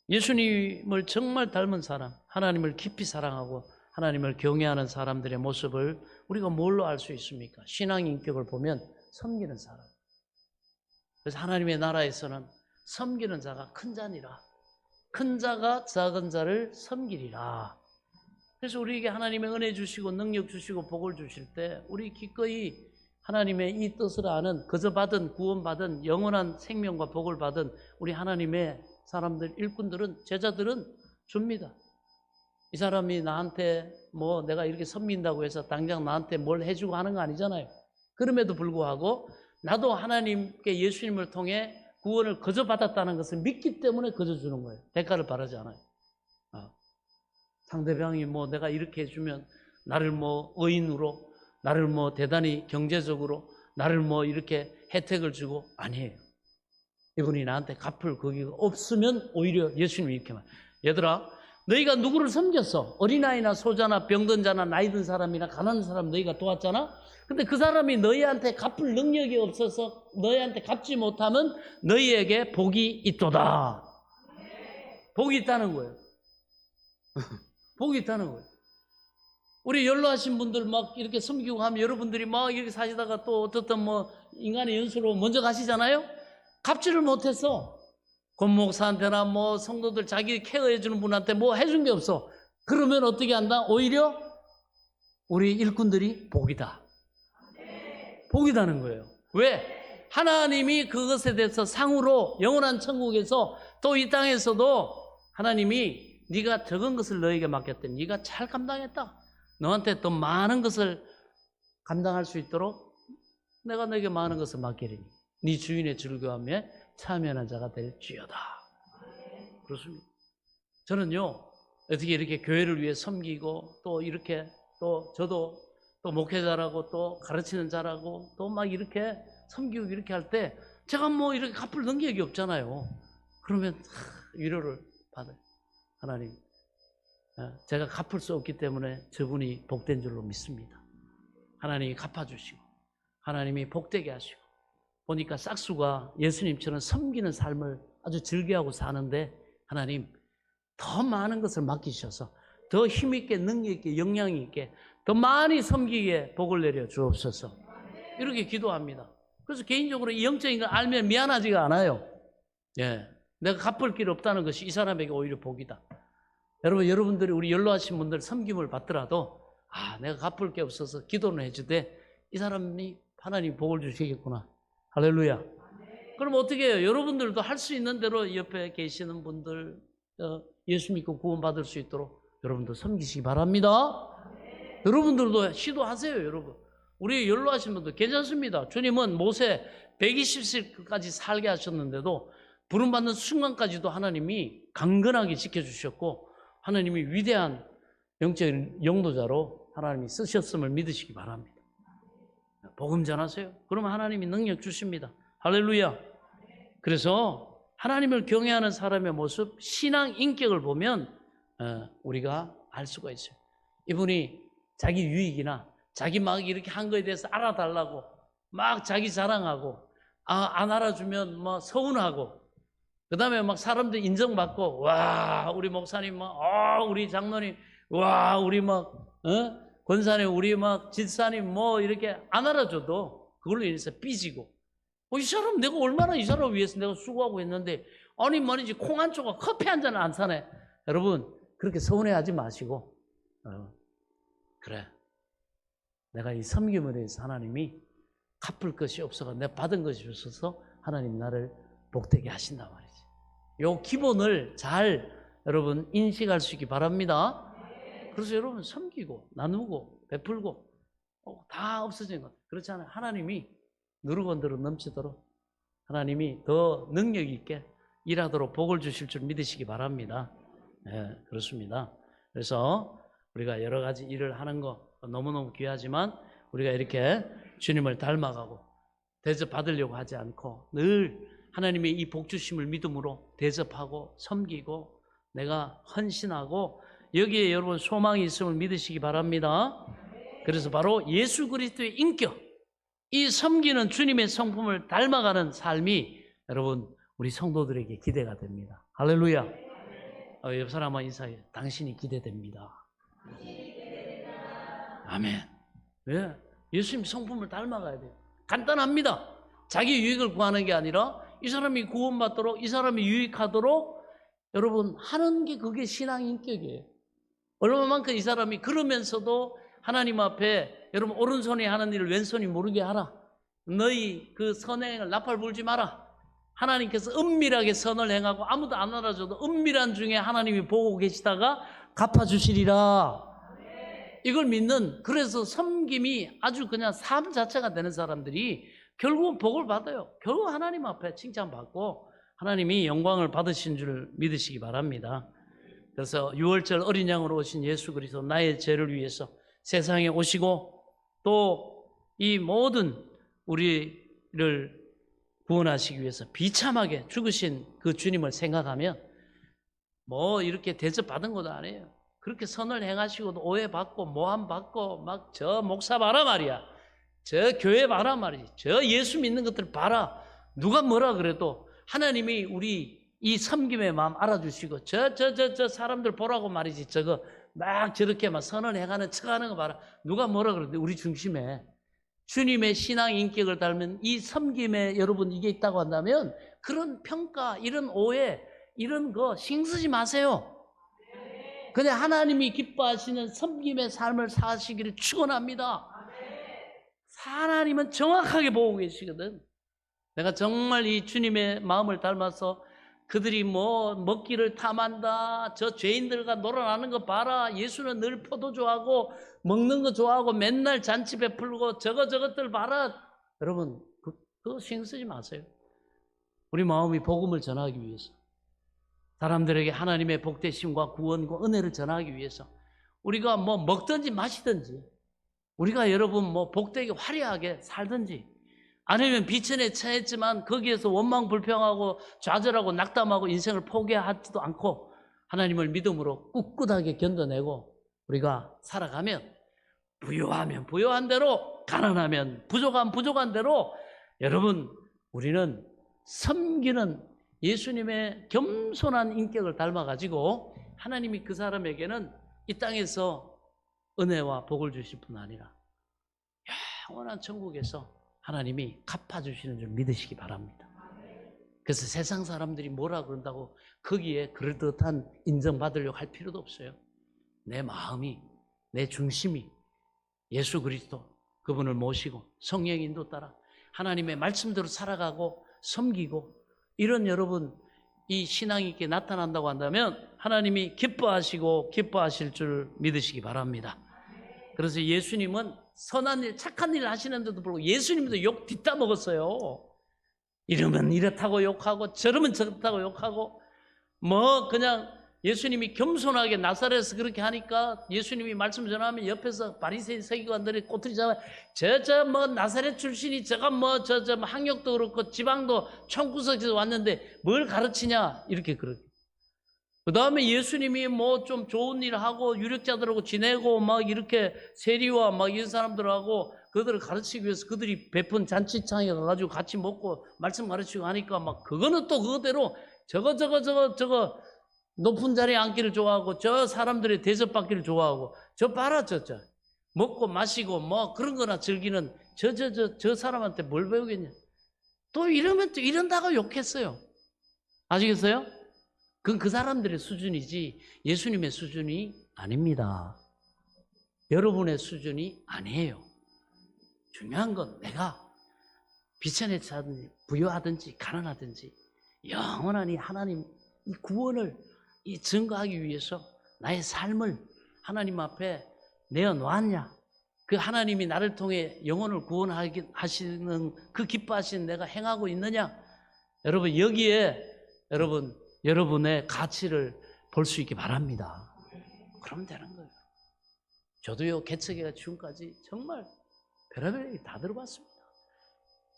예수님을 정말 닮은 사람, 하나님을 깊이 사랑하고 하나님을 경외하는 사람들의 모습을 우리가 뭘로 알 수 있습니까? 신앙 인격을 보면 섬기는 사람. 그래서 하나님의 나라에서는 섬기는 자가 큰 자니라. 큰 자가 작은 자를 섬기리라. 그래서 우리에게 하나님의 은혜 주시고 능력 주시고 복을 주실 때 우리 기꺼이 하나님의 이 뜻을 아는 그저 받은 구원받은 영원한 생명과 복을 받은 우리 하나님의 사람들 일꾼들은 제자들은 줍니다. 이 사람이 나한테 뭐 내가 이렇게 섬긴다고 해서 당장 나한테 뭘 해주고 하는 거 아니잖아요. 그럼에도 불구하고 나도 하나님께 예수님을 통해 구원을 거저 받았다는 것을 믿기 때문에 거저 주는 거예요. 대가를 바라지 않아요. 상대방이 뭐 내가 이렇게 해주면 나를 뭐 의인으로 나를 뭐 대단히 경제적으로 나를 뭐 이렇게 혜택을 주고 아니에요. 이분이 나한테 갚을 거기가 없으면 오히려 예수님이 이렇게 말. 얘들아 너희가 누구를 섬겼어? 어린아이나 소자나 병든 자나 나이 든 사람이나 가난한 사람 너희가 도왔잖아? 근데 그 사람이 너희한테 갚을 능력이 없어서 너희한테 갚지 못하면 너희에게 복이 있도다. 복이 있다는 거예요. 복이 있다는 거예요. 우리 연로하신 분들 막 이렇게 섬기고 하면 여러분들이 막 이렇게 사시다가 또 어떻든 뭐 인간의 연수로 먼저 가시잖아요? 갚지를 못했어. 권목사한테나 뭐 성도들 자기 케어해주는 분한테 뭐 해준 게 없어. 그러면 어떻게 한다? 오히려 우리 일꾼들이 복이다. 복이다는 거예요. 왜? 하나님이 그것에 대해서 상으로 영원한 천국에서 또 이 땅에서도 하나님이 네가 적은 것을 너에게 맡겼더니 네가 잘 감당했다. 너한테 더 많은 것을 감당할 수 있도록 내가 너에게 많은 것을 맡기리니 네 주인의 즐거움에 참여하는 자가 될지어다. 그렇습니다. 저는요 어떻게 이렇게 교회를 위해 섬기고 또 이렇게 또 저도 또 목회자라고 또 가르치는 자라고 또 막 이렇게 섬기고 이렇게 할 때 제가 뭐 이렇게 갚을 능력이 없잖아요. 그러면 위로를 받아요. 하나님 제가 갚을 수 없기 때문에 저분이 복된 줄로 믿습니다. 하나님이 갚아주시고 하나님이 복되게 하시고 보니까 싹수가 예수님처럼 섬기는 삶을 아주 즐겨하고 사는데 하나님 더 많은 것을 맡기셔서 더 힘있게 능력있게 영향있게 더 많이 섬기게 복을 내려 주옵소서. 이렇게 기도합니다. 그래서 개인적으로 이 영적인 걸 알면 미안하지가 않아요. 내가 갚을 길 없다는 것이 이 사람에게 오히려 복이다. 여러분들이 우리 연로하신 분들 섬김을 받더라도 내가 갚을 게 없어서 기도는 해주되 이 사람이 하나님 복을 주시겠구나. 할렐루야. 그럼 어떻게 해요? 여러분들도 할 수 있는 대로 옆에 계시는 분들 예수 믿고 구원받을 수 있도록 여러분도 섬기시기 바랍니다. 여러분들도 시도하세요. 여러분 우리 연로하신 분들 괜찮습니다. 주님은 모세 120세까지 살게 하셨는데도 부름받는 순간까지도 하나님이 강건하게 지켜주셨고 하나님이 위대한 영적인 영도자로 하나님이 쓰셨음을 믿으시기 바랍니다. 복음 전하세요. 그러면 하나님이 능력 주십니다. 할렐루야. 그래서 하나님을 경외하는 사람의 모습, 신앙 인격을 보면 우리가 알 수가 있어요. 이분이 자기 유익이나 자기 막 이렇게 한 거에 대해서 알아달라고 막 자기 자랑하고 안 알아주면 뭐 서운하고 그 다음에 막 사람들 인정받고 와 우리 목사님 우리 장로님 와 우리 막 권사님 우리 막 집사님 뭐 이렇게 안 알아줘도 그걸로 인해서 삐지고 이 사람 내가 얼마나 이 사람 위해서 내가 수고하고 했는데 아니 말이지 콩 한 조각 커피 한 잔을 안 사네. 여러분 그렇게 서운해하지 마시고 그래 내가 이 섬김을 위해서 하나님이 갚을 것이 없어서 내가 받은 것이 없어서 하나님 나를 복되게 하신단 말이지. 요 기본을 잘 여러분 인식할 수 있기 바랍니다. 그래서 여러분 섬기고 나누고 베풀고 다 없어진 것 그렇지 않아요. 하나님이 누르건대로 넘치도록 하나님이 더 능력 있게 일하도록 복을 주실 줄 믿으시기 바랍니다. 네, 그렇습니다. 그래서 우리가 여러 가지 일을 하는 거 너무너무 귀하지만 우리가 이렇게 주님을 닮아가고 대접받으려고 하지 않고 늘 하나님의 이 복주심을 믿음으로 대접하고 섬기고 내가 헌신하고 여기에 여러분 소망이 있음을 믿으시기 바랍니다. 그래서 바로 예수 그리스도의 인격 이 섬기는 주님의 성품을 닮아가는 삶이 여러분 우리 성도들에게 기대가 됩니다. 할렐루야. 옆 사람과 인사해. 당신이 기대됩니다. 아멘. 왜? 예수님 성품을 닮아가야 돼요. 간단합니다. 자기 유익을 구하는 게 아니라 이 사람이 구원받도록 이 사람이 유익하도록 여러분 하는 게 그게 신앙 인격이에요. 얼마만큼 이 사람이 그러면서도 하나님 앞에 여러분 오른손이 하는 일을 왼손이 모르게 하라. 너희 그 선행을 나팔 불지 마라. 하나님께서 은밀하게 선을 행하고 아무도 안 알아줘도 은밀한 중에 하나님이 보고 계시다가 갚아주시리라. 이걸 믿는 그래서 섬김이 아주 그냥 삶 자체가 되는 사람들이 결국은 복을 받아요. 결국 하나님 앞에 칭찬받고 하나님이 영광을 받으신 줄 믿으시기 바랍니다. 그래서 6월절 어린 양으로 오신 예수 그리스도 나의 죄를 위해서 세상에 오시고 또 이 모든 우리를 구원하시기 위해서 비참하게 죽으신 그 주님을 생각하면 뭐 이렇게 대접받은 것도 아니에요. 그렇게 선을 행하시고도 오해받고 모함받고 막 저 목사 봐라 말이야. 저 교회 봐라 말이지. 저 예수 믿는 것들 봐라. 누가 뭐라 그래도 하나님이 우리 이 섬김의 마음 알아주시고 저 사람들 보라고 말이지. 저거 막 저렇게 막 선을 행하는 척하는 거 봐라. 누가 뭐라 그러는데 우리 중심에 주님의 신앙 인격을 닮은 이 섬김에 여러분 이게 있다고 한다면 그런 평가, 이런 오해, 이런 거 신경 쓰지 마세요. 그냥 하나님이 기뻐하시는 섬김의 삶을 사시기를 축원합니다. 하나님은 정확하게 보고 계시거든. 내가 정말 이 주님의 마음을 닮아서 그들이 뭐 먹기를 탐한다. 저 죄인들과 놀아나는 거 봐라. 예수는 늘 포도 좋아하고 먹는 거 좋아하고 맨날 잔치 베풀고 저것들 봐라. 여러분 그거 신경 쓰지 마세요. 우리 마음이 복음을 전하기 위해서 사람들에게 하나님의 복되심과 구원과 은혜를 전하기 위해서 우리가 뭐 먹든지 마시든지 우리가 여러분 뭐 복되게 화려하게 살든지 아니면 비천에 처했지만 거기에서 원망불평하고 좌절하고 낙담하고 인생을 포기하지도 않고 하나님을 믿음으로 꿋꿋하게 견뎌내고 우리가 살아가면 부요하면 부요한 대로 가난하면 부족한 대로 여러분 우리는 섬기는 예수님의 겸손한 인격을 닮아가지고 하나님이 그 사람에게는 이 땅에서 은혜와 복을 주실 뿐 아니라 영원한 천국에서 하나님이 갚아주시는 줄 믿으시기 바랍니다. 그래서 세상 사람들이 뭐라 그런다고 거기에 그럴듯한 인정받으려고 할 필요도 없어요. 내 마음이, 내 중심이 예수 그리스도 그분을 모시고 성령 인도 따라 하나님의 말씀대로 살아가고 섬기고 이런 여러분 이 신앙이 있게 나타난다고 한다면 하나님이 기뻐하시고 기뻐하실 줄 믿으시기 바랍니다. 그래서 예수님은 선한 일, 착한 일 하시는데도 불구하고 예수님도 욕 뒷다 먹었어요. 이러면 이렇다고 욕하고 저러면 저렇다고 욕하고 뭐 그냥 예수님이 겸손하게 나사렛에서 그렇게 하니까 예수님이 말씀 전하면 옆에서 바리새인 서기관들이 꼬투리 잡아 저 뭐 나사렛 출신이 저가 뭐 저 학력도 그렇고 지방도 총구석에서 왔는데 뭘 가르치냐 이렇게 그러고 그 다음에 예수님이 뭐 좀 좋은 일 하고 유력자들하고 지내고 막 이렇게 세리와 막 이런 사람들하고 그들을 가르치기 위해서 그들이 베푼 잔치창에 가가지고 같이 먹고 말씀 가르치고 하니까 막 그거는 또 그거대로 저거 높은 자리에 앉기를 좋아하고 저 사람들의 대접받기를 좋아하고 저 봐라 저 먹고 마시고 뭐 그런 거나 즐기는 저 사람한테 뭘 배우겠냐. 또 이러면 또 이런다고 욕했어요. 아시겠어요? 그건 그 사람들의 수준이지 예수님의 수준이 아닙니다. 여러분의 수준이 아니에요. 중요한 건 내가 비천에 차든지 부유하든지 가난하든지 영원한 이 하나님 이 구원을 이 증거하기 위해서 나의 삶을 하나님 앞에 내어놓았냐. 그 하나님이 나를 통해 영혼을 구원하시는 그 기뻐하신 내가 행하고 있느냐. 여러분 여기에 여러분의 가치를 볼 수 있기 바랍니다. 그러면 되는 거예요. 저도요 개척회가 지금까지 정말 별의별 얘기 다 들어봤습니다.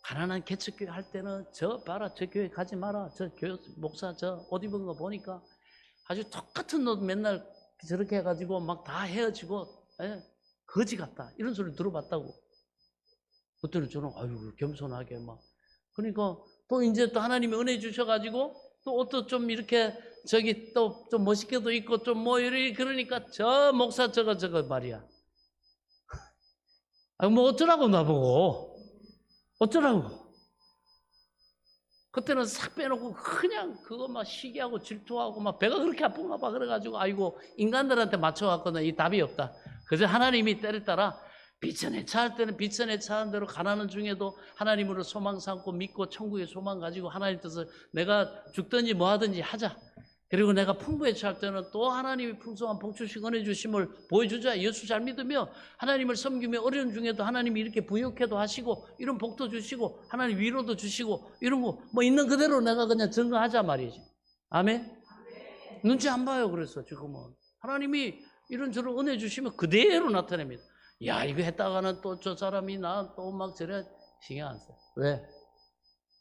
가난한 개척교회 할 때는 저 봐라 저 교회 가지 마라 저 교회 목사 저 옷 입은 거 보니까 아주 똑같은 옷 맨날 저렇게 해가지고 막 다 헤어지고 거지 같다 이런 소리 들어봤다고. 그때는 저는 아유 겸손하게 막 그러니까 또 이제 또 하나님이 은혜 주셔가지고 또 옷도 좀 이렇게 저기 또 좀 멋있게도 입고 좀 뭐 이래 그러니까 저 목사 저거 말이야. 아 뭐 어쩌라고 나보고 어쩌라고. 그때는 싹 빼놓고 그냥 그거 막 시기하고 질투하고 막 배가 그렇게 아픈가 봐 그래가지고 아이고 인간들한테 맞춰갖고는 이 답이 없다. 그저 하나님이 때렸따라 비천에 차할 때는 비천에 차한 대로 가난한 중에도 하나님으로 소망 삼고 믿고 천국의 소망 가지고 하나님 뜻을 내가 죽든지 뭐 하든지 하자. 그리고 내가 풍부에 처할 때는 또 하나님이 풍성한 복 주시고 은혜 주심을 보여주자. 예수 잘 믿으며 하나님을 섬기며 어려운 중에도 하나님이 이렇게 부욕해도 하시고 이런 복도 주시고 하나님 위로도 주시고 이런 거 뭐 있는 그대로 내가 그냥 증거하자 말이지. 아멘? 눈치 안 봐요. 그래서 지금은 하나님이 이런저런 은혜 주시면 그대로 나타냅니다. 야 이거 했다가는 또 저 사람이 나 또 막 저래 신경 안 써. 왜?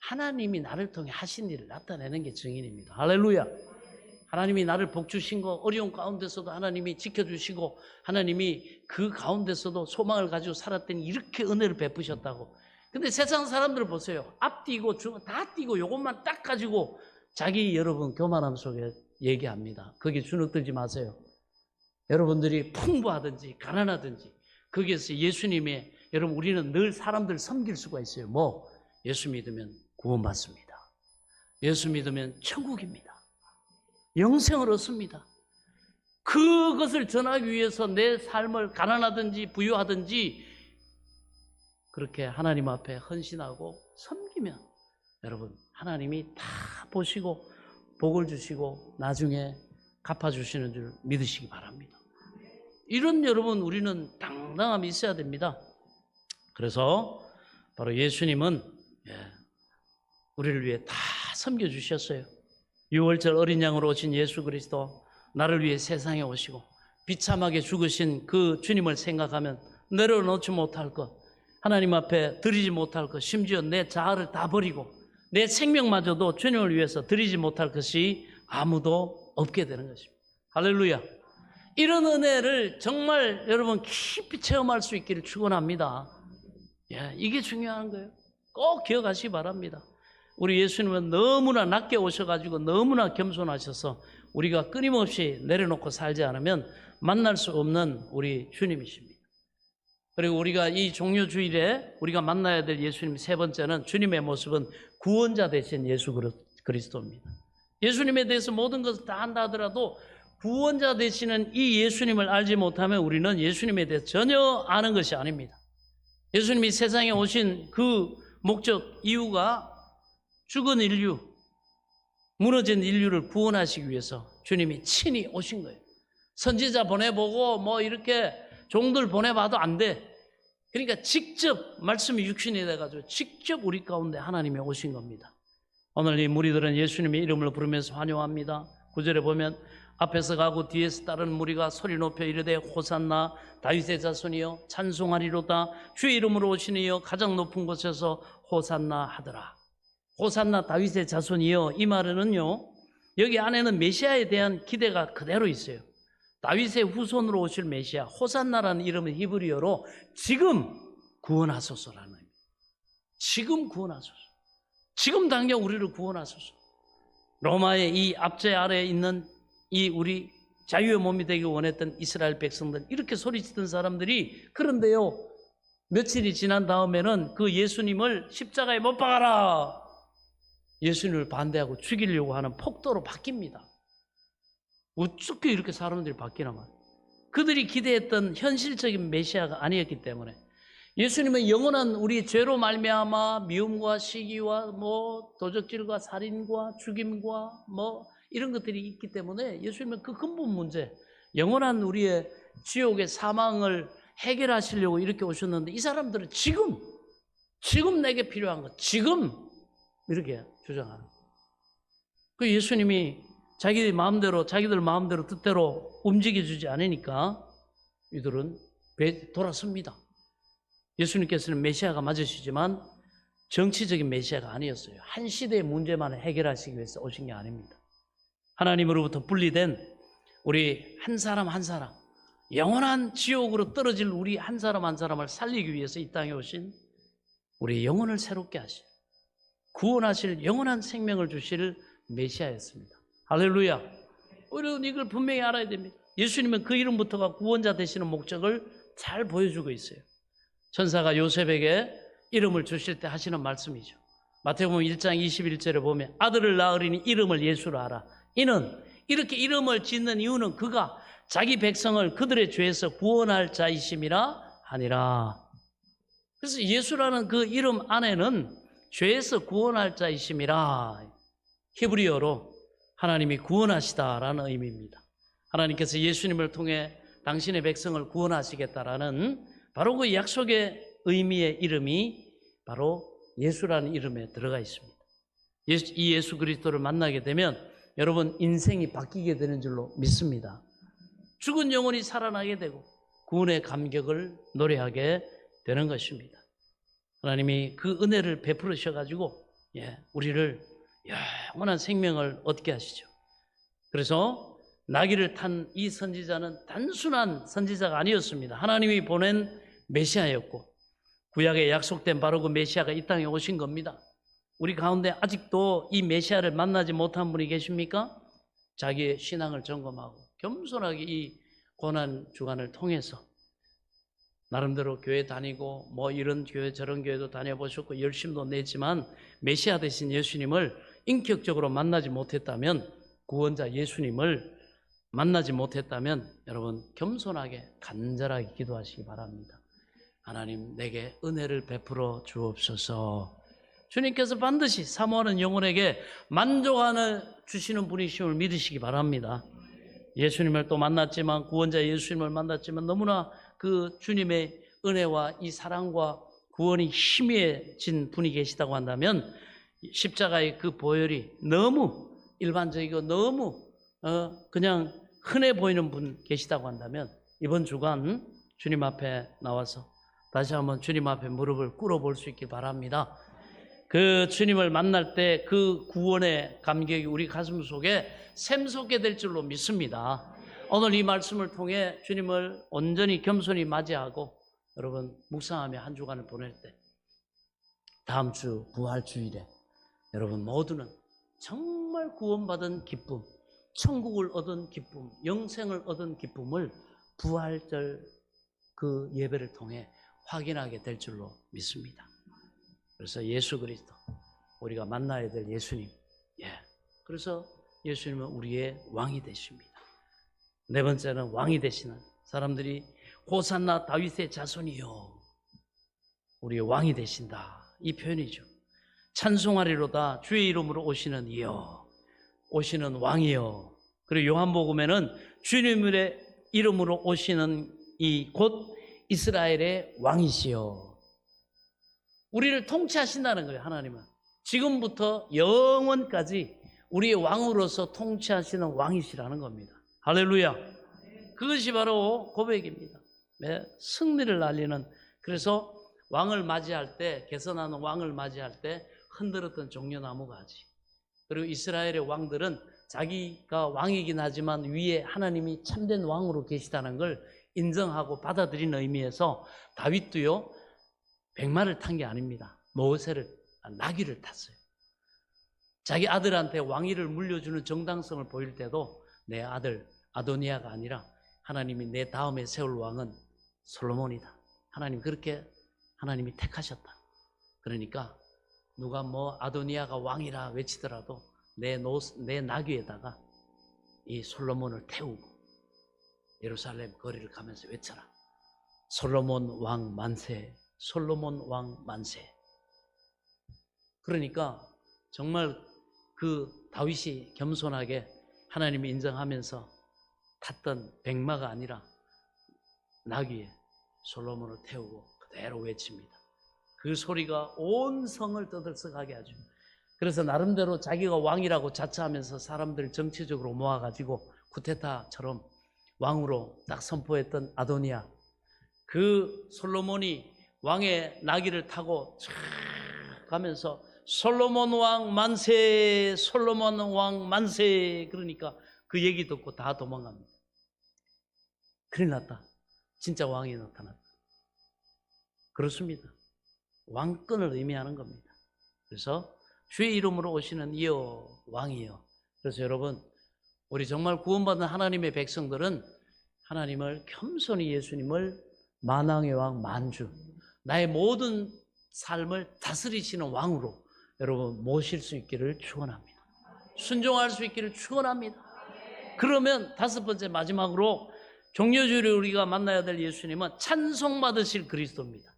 하나님이 나를 통해 하신 일을 나타내는 게 증인입니다. 할렐루야. 하나님이 나를 복 주신 거 어려운 가운데서도 하나님이 지켜주시고 하나님이 그 가운데서도 소망을 가지고 살았더니 이렇게 은혜를 베푸셨다고. 근데 세상 사람들을 보세요. 앞뒤고 다 뛰고 이것만 딱 가지고 자기 여러분 교만함 속에 얘기합니다. 거기에 주눅들지 마세요. 여러분들이 풍부하든지 가난하든지 거기에서 예수님의 여러분 우리는 늘 사람들 섬길 수가 있어요. 뭐? 예수 믿으면 구원받습니다. 예수 믿으면 천국입니다. 영생을 얻습니다. 그것을 전하기 위해서 내 삶을 가난하든지 부유하든지 그렇게 하나님 앞에 헌신하고 섬기면 여러분 하나님이 다 보시고 복을 주시고 나중에 갚아주시는 줄 믿으시기 바랍니다. 이런 여러분 우리는 당당함이 있어야 됩니다. 그래서 바로 예수님은 우리를 위해 다 섬겨주셨어요. 6월절 어린 양으로 오신 예수 그리스도 나를 위해 세상에 오시고 비참하게 죽으신 그 주님을 생각하면 내려놓지 못할 것 하나님 앞에 드리지 못할 것 심지어 내 자아를 다 버리고 내 생명마저도 주님을 위해서 드리지 못할 것이 아무도 없게 되는 것입니다. 할렐루야. 이런 은혜를 정말 여러분 깊이 체험할 수 있기를 축원합니다. 이게 중요한 거예요. 꼭 기억하시기 바랍니다. 우리 예수님은 너무나 낮게 오셔가지고 너무나 겸손하셔서 우리가 끊임없이 내려놓고 살지 않으면 만날 수 없는 우리 주님이십니다. 그리고 우리가 이 종료주일에 우리가 만나야 될 예수님 세 번째는 주님의 모습은 구원자 되신 예수 그리스도입니다. 예수님에 대해서 모든 것을 다 한다 하더라도 구원자 되시는 이 예수님을 알지 못하면 우리는 예수님에 대해서 전혀 아는 것이 아닙니다. 예수님이 세상에 오신 그 목적 이유가 죽은 인류, 무너진 인류를 구원하시기 위해서 주님이 친히 오신 거예요. 선지자 보내보고 뭐 이렇게 종들 보내봐도 안 돼. 그러니까 직접 말씀이 육신이 돼가지고 직접 우리 가운데 하나님이 오신 겁니다. 오늘 이 무리들은 예수님의 이름을 부르면서 환영합니다. 9절에 보면 앞에서 가고 뒤에서 따르는 무리가 소리 높여 이르되 호산나 다윗의 자손이여 찬송하리로다 주의 이름으로 오시는 이여 가장 높은 곳에서 호산나 하더라. 호산나 다윗의 자손이여 이 말은요 여기 안에는 메시아에 대한 기대가 그대로 있어요. 다윗의 후손으로 오실 메시아, 호산나라는 이름은 히브리어로 지금 구원하소서라는 의미. 지금 구원하소서. 지금 당장 우리를 구원하소서. 로마의 이 압제 아래에 있는 이 우리 자유의 몸이 되기 원했던 이스라엘 백성들, 이렇게 소리치던 사람들이, 그런데요, 며칠이 지난 다음에는 그 예수님을 십자가에 못 박아라, 예수님을 반대하고 죽이려고 하는 폭도로 바뀝니다. 어떻게 이렇게 사람들이 바뀌나 말이에요. 그들이 기대했던 현실적인 메시아가 아니었기 때문에. 예수님은 영원한 우리 죄로 말미암아 미움과 시기와 도적질과 살인과 죽임과 이런 것들이 있기 때문에 예수님은 그 근본 문제, 영원한 우리의 지옥의 사망을 해결하시려고 이렇게 오셨는데, 이 사람들은 지금 내게 필요한 것, 지금 이렇게 주장하는 거예요. 그 예수님이 자기들 마음대로 뜻대로 움직여주지 않으니까 이들은 돌아섭니다. 예수님께서는 메시아가 맞으시지만 정치적인 메시아가 아니었어요. 한 시대의 문제만 해결하시기 위해서 오신 게 아닙니다. 하나님으로부터 분리된 우리 한 사람 한 사람, 영원한 지옥으로 떨어질 우리 한 사람 한 사람을 살리기 위해서 이 땅에 오신, 우리 영혼을 새롭게 하실, 구원하실, 영원한 생명을 주실 메시아였습니다. 할렐루야. 우리는 이걸 분명히 알아야 됩니다. 예수님은 그 이름부터가 구원자 되시는 목적을 잘 보여주고 있어요. 천사가 요셉에게 이름을 주실 때 하시는 말씀이죠. 마태복음 1장 21절에 보면 아들을 낳으리니 이름을 예수라 하라. 이는, 이렇게 이름을 짓는 이유는 그가 자기 백성을 그들의 죄에서 구원할 자이심이라 하니라. 그래서 예수라는 그 이름 안에는 죄에서 구원할 자이심이라, 히브리어로 하나님이 구원하시다라는 의미입니다. 하나님께서 예수님을 통해 당신의 백성을 구원하시겠다라는 바로 그 약속의 의미의 이름이 바로 예수라는 이름에 들어가 있습니다. 이 예수 그리스도를 만나게 되면 여러분 인생이 바뀌게 되는 줄로 믿습니다. 죽은 영혼이 살아나게 되고 구원의 감격을 노래하게 되는 것입니다. 하나님이 그 은혜를 베풀으셔가지고 우리를 영원한 생명을 얻게 하시죠. 그래서 나귀를 탄 이 선지자는 단순한 선지자가 아니었습니다. 하나님이 보낸 메시아였고, 구약에 약속된 바로 그 메시아가 이 땅에 오신 겁니다. 우리 가운데 아직도 이 메시아를 만나지 못한 분이 계십니까? 자기의 신앙을 점검하고 겸손하게 이 고난 주간을 통해서 나름대로 교회 다니고 이런 교회 저런 교회도 다녀보셨고 열심도 내지만 메시아 되신 예수님을 인격적으로 만나지 못했다면, 구원자 예수님을 만나지 못했다면 여러분 겸손하게 간절하게 기도하시기 바랍니다. 하나님, 내게 은혜를 베풀어 주옵소서. 주님께서 반드시 사모하는 영혼에게 만족하는 주시는 분이심을 믿으시기 바랍니다. 예수님을 또 만났지만, 구원자 예수님을 만났지만 너무나 그 주님의 은혜와 이 사랑과 구원이 희미해진 분이 계시다고 한다면, 십자가의 그 보혈이 너무 일반적이고 너무 그냥 흔해 보이는 분 계시다고 한다면, 이번 주간 주님 앞에 나와서 다시 한번 주님 앞에 무릎을 꿇어볼 수 있길 바랍니다. 그 주님을 만날 때 그 구원의 감격이 우리 가슴 속에 샘솟게 될 줄로 믿습니다. 오늘 이 말씀을 통해 주님을 온전히 겸손히 맞이하고 여러분 묵상하며 한 주간을 보낼 때, 다음 주 부활주일에 여러분 모두는 정말 구원받은 기쁨, 천국을 얻은 기쁨, 영생을 얻은 기쁨을 부활절 그 예배를 통해 확인하게 될 줄로 믿습니다. 그래서 예수 그리스도, 우리가 만나야 될 예수님, 그래서 예수님은 우리의 왕이 되십니다. 네 번째는 왕이 되시는 사람들이 호산나 다윗의 자손이요, 우리의 왕이 되신다, 이 표현이죠. 찬송하리로다 주의 이름으로 오시는 이여, 오시는 왕이여. 그리고 요한복음에는 주님의 이름으로 오시는 이 곧 이스라엘의 왕이시여. 우리를 통치하신다는 거예요. 하나님은 지금부터 영원까지 우리의 왕으로서 통치하시는 왕이시라는 겁니다. 할렐루야. 그것이 바로 고백입니다. 승리를 알리는. 그래서 왕을 맞이할 때, 개선하는 왕을 맞이할 때 흔들었던 종려나무 가지, 그리고 이스라엘의 왕들은 자기가 왕이긴 하지만 위에 하나님이 참된 왕으로 계시다는 걸 인정하고 받아들이는 의미에서 다윗도요, 백마를 탄 게 아닙니다. 나귀를 탔어요. 자기 아들한테 왕위를 물려주는 정당성을 보일 때도 내 아들 아도니아가 아니라 하나님이 내 다음에 세울 왕은 솔로몬이다. 하나님이 택하셨다. 그러니까 누가 뭐 아도니아가 왕이라 외치더라도 내 나귀에다가 이 솔로몬을 태우고 예루살렘 거리를 가면서 외쳐라. 솔로몬 왕 만세, 솔로몬 왕 만세. 그러니까 정말 그 다윗이 겸손하게 하나님이 인정하면서 탔던 백마가 아니라 나귀에 솔로몬을 태우고 그대로 외칩니다. 그 소리가 온 성을 떠들썩하게 하죠. 그래서 나름대로 자기가 왕이라고 자처하면서 사람들 정치적으로 모아가지고 쿠데타처럼 왕으로 딱 선포했던 아도니아, 그 솔로몬이 왕의 나귀를 타고 쫙 가면서 솔로몬 왕 만세, 솔로몬 왕 만세. 그러니까 그 얘기 듣고 다 도망갑니다. 큰일 났다. 진짜 왕이 나타났다. 그렇습니다. 왕권을 의미하는 겁니다. 그래서 주의 이름으로 오시는 이여 왕이여. 그래서 여러분, 우리 정말 구원받은 하나님의 백성들은 하나님을 겸손히 예수님을 만왕의 왕 만주, 나의 모든 삶을 다스리시는 왕으로 여러분 모실 수 있기를 축원합니다. 순종할 수 있기를 축원합니다. 그러면 다섯 번째 마지막으로 종려주일에 우리가 만나야 될 예수님은 찬송받으실 그리스도입니다.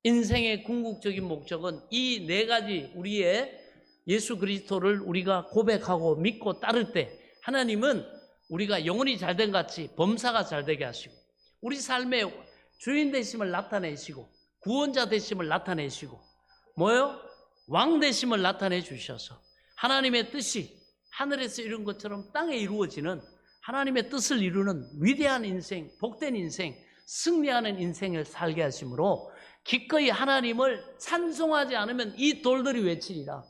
인생의 궁극적인 목적은 이 네 가지 우리의 예수 그리스도를 우리가 고백하고 믿고 따를 때 하나님은 우리가 영혼이 잘된 같이 범사가 잘되게 하시고 우리 삶의 주인 되심을 나타내시고 구원자 되심을 나타내시고 뭐요? 왕 되심을 나타내 주셔서 하나님의 뜻이 하늘에서 이룬 것처럼 땅에 이루어지는 하나님의 뜻을 이루는 위대한 인생, 복된 인생, 승리하는 인생을 살게 하심으로 기꺼이 하나님을 찬송하지 않으면 이 돌들이 외치리라.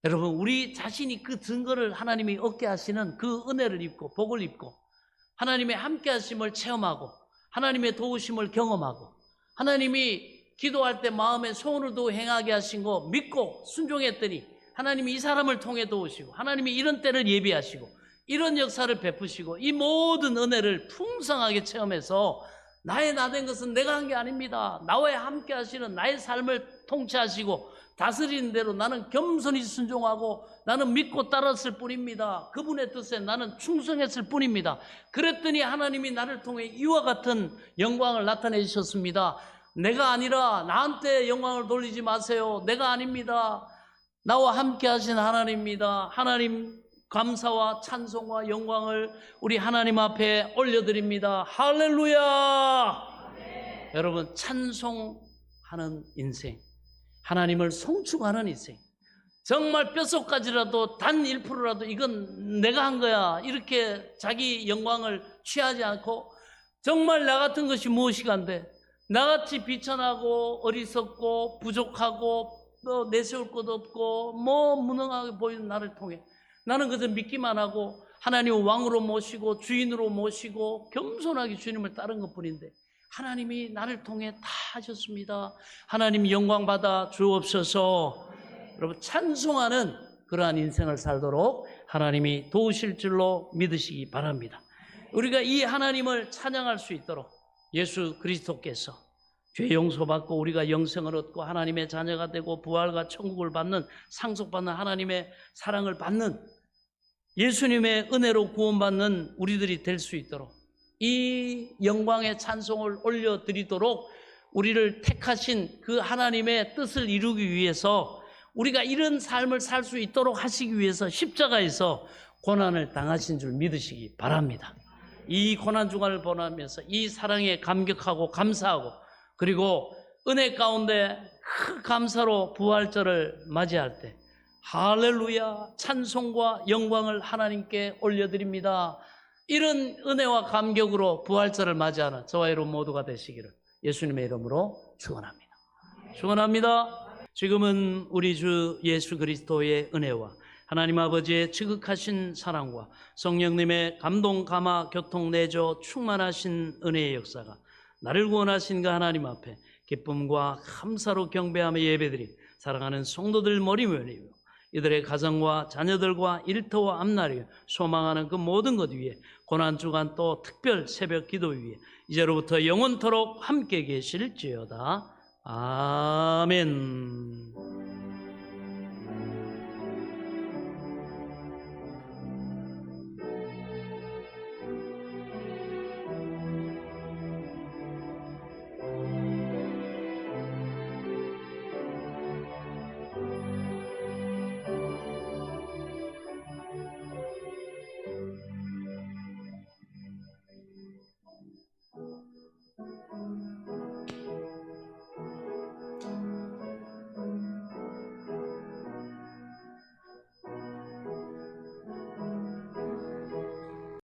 여러분, 우리 자신이 그 증거를 하나님이 얻게 하시는 그 은혜를 입고 복을 입고 하나님의 함께 하심을 체험하고 하나님의 도우심을 경험하고 하나님이 기도할 때 마음에 소원을 두고 행하게 하신 거 믿고 순종했더니 하나님이 이 사람을 통해 도우시고 하나님이 이런 때를 예비하시고 이런 역사를 베푸시고 이 모든 은혜를 풍성하게 체험해서 나의 나된 것은 내가 한 게 아닙니다. 나와 함께 하시는 나의 삶을 통치하시고 다스리는 대로 나는 겸손히 순종하고 나는 믿고 따랐을 뿐입니다. 그분의 뜻에 나는 충성했을 뿐입니다. 그랬더니 하나님이 나를 통해 이와 같은 영광을 나타내 주셨습니다. 내가 아니라 나한테 영광을 돌리지 마세요. 내가 아닙니다. 나와 함께 하신 하나님입니다. 하나님 감사와 찬송과 영광을 우리 하나님 앞에 올려드립니다. 할렐루야. 네. 여러분, 찬송하는 인생, 하나님을 송축하는 인생, 정말 뼛속까지라도 단 1%라도 이건 내가 한 거야 이렇게 자기 영광을 취하지 않고 정말 나 같은 것이 무엇이간데 나같이 비천하고 어리석고 부족하고 내세울 것 없고 무능하게 보이는 나를 통해 나는 그저 믿기만 하고 하나님을 왕으로 모시고 주인으로 모시고 겸손하게 주님을 따른 것뿐인데 하나님이 나를 통해 다 하셨습니다. 하나님 영광 받아 주옵소서. 여러분, 찬송하는 그러한 인생을 살도록 하나님이 도우실 줄로 믿으시기 바랍니다. 우리가 이 하나님을 찬양할 수 있도록 예수 그리스도께서 죄 용서받고 우리가 영생을 얻고 하나님의 자녀가 되고 부활과 천국을 받는 상속받는 하나님의 사랑을 받는 예수님의 은혜로 구원받는 우리들이 될 수 있도록 이 영광의 찬송을 올려드리도록 우리를 택하신 그 하나님의 뜻을 이루기 위해서 우리가 이런 삶을 살 수 있도록 하시기 위해서 십자가에서 고난을 당하신 줄 믿으시기 바랍니다. 이 고난 중간을 보내면서 이 사랑에 감격하고 감사하고 그리고 은혜 가운데 큰 감사로 부활절을 맞이할 때 할렐루야 찬송과 영광을 하나님께 올려드립니다. 이런 은혜와 감격으로 부활절을 맞이하는 저와 여러분 모두가 되시기를 예수님의 이름으로 축원합니다. 축원합니다. 지금은 우리 주 예수 그리스도의 은혜와 하나님 아버지의 지극하신 사랑과 성령님의 감동, 감화, 교통, 내조, 충만하신 은혜의 역사가 나를 구원하신 그 하나님 앞에 기쁨과 감사로 경배하며 예배드린 사랑하는 성도들 머리 위에 이들의 가정과 자녀들과 일터와 앞날이 소망하는 그 모든 것 위에 고난주간 또 특별 새벽 기도 위에 이제로부터 영원토록 함께 계실지어다. 아멘.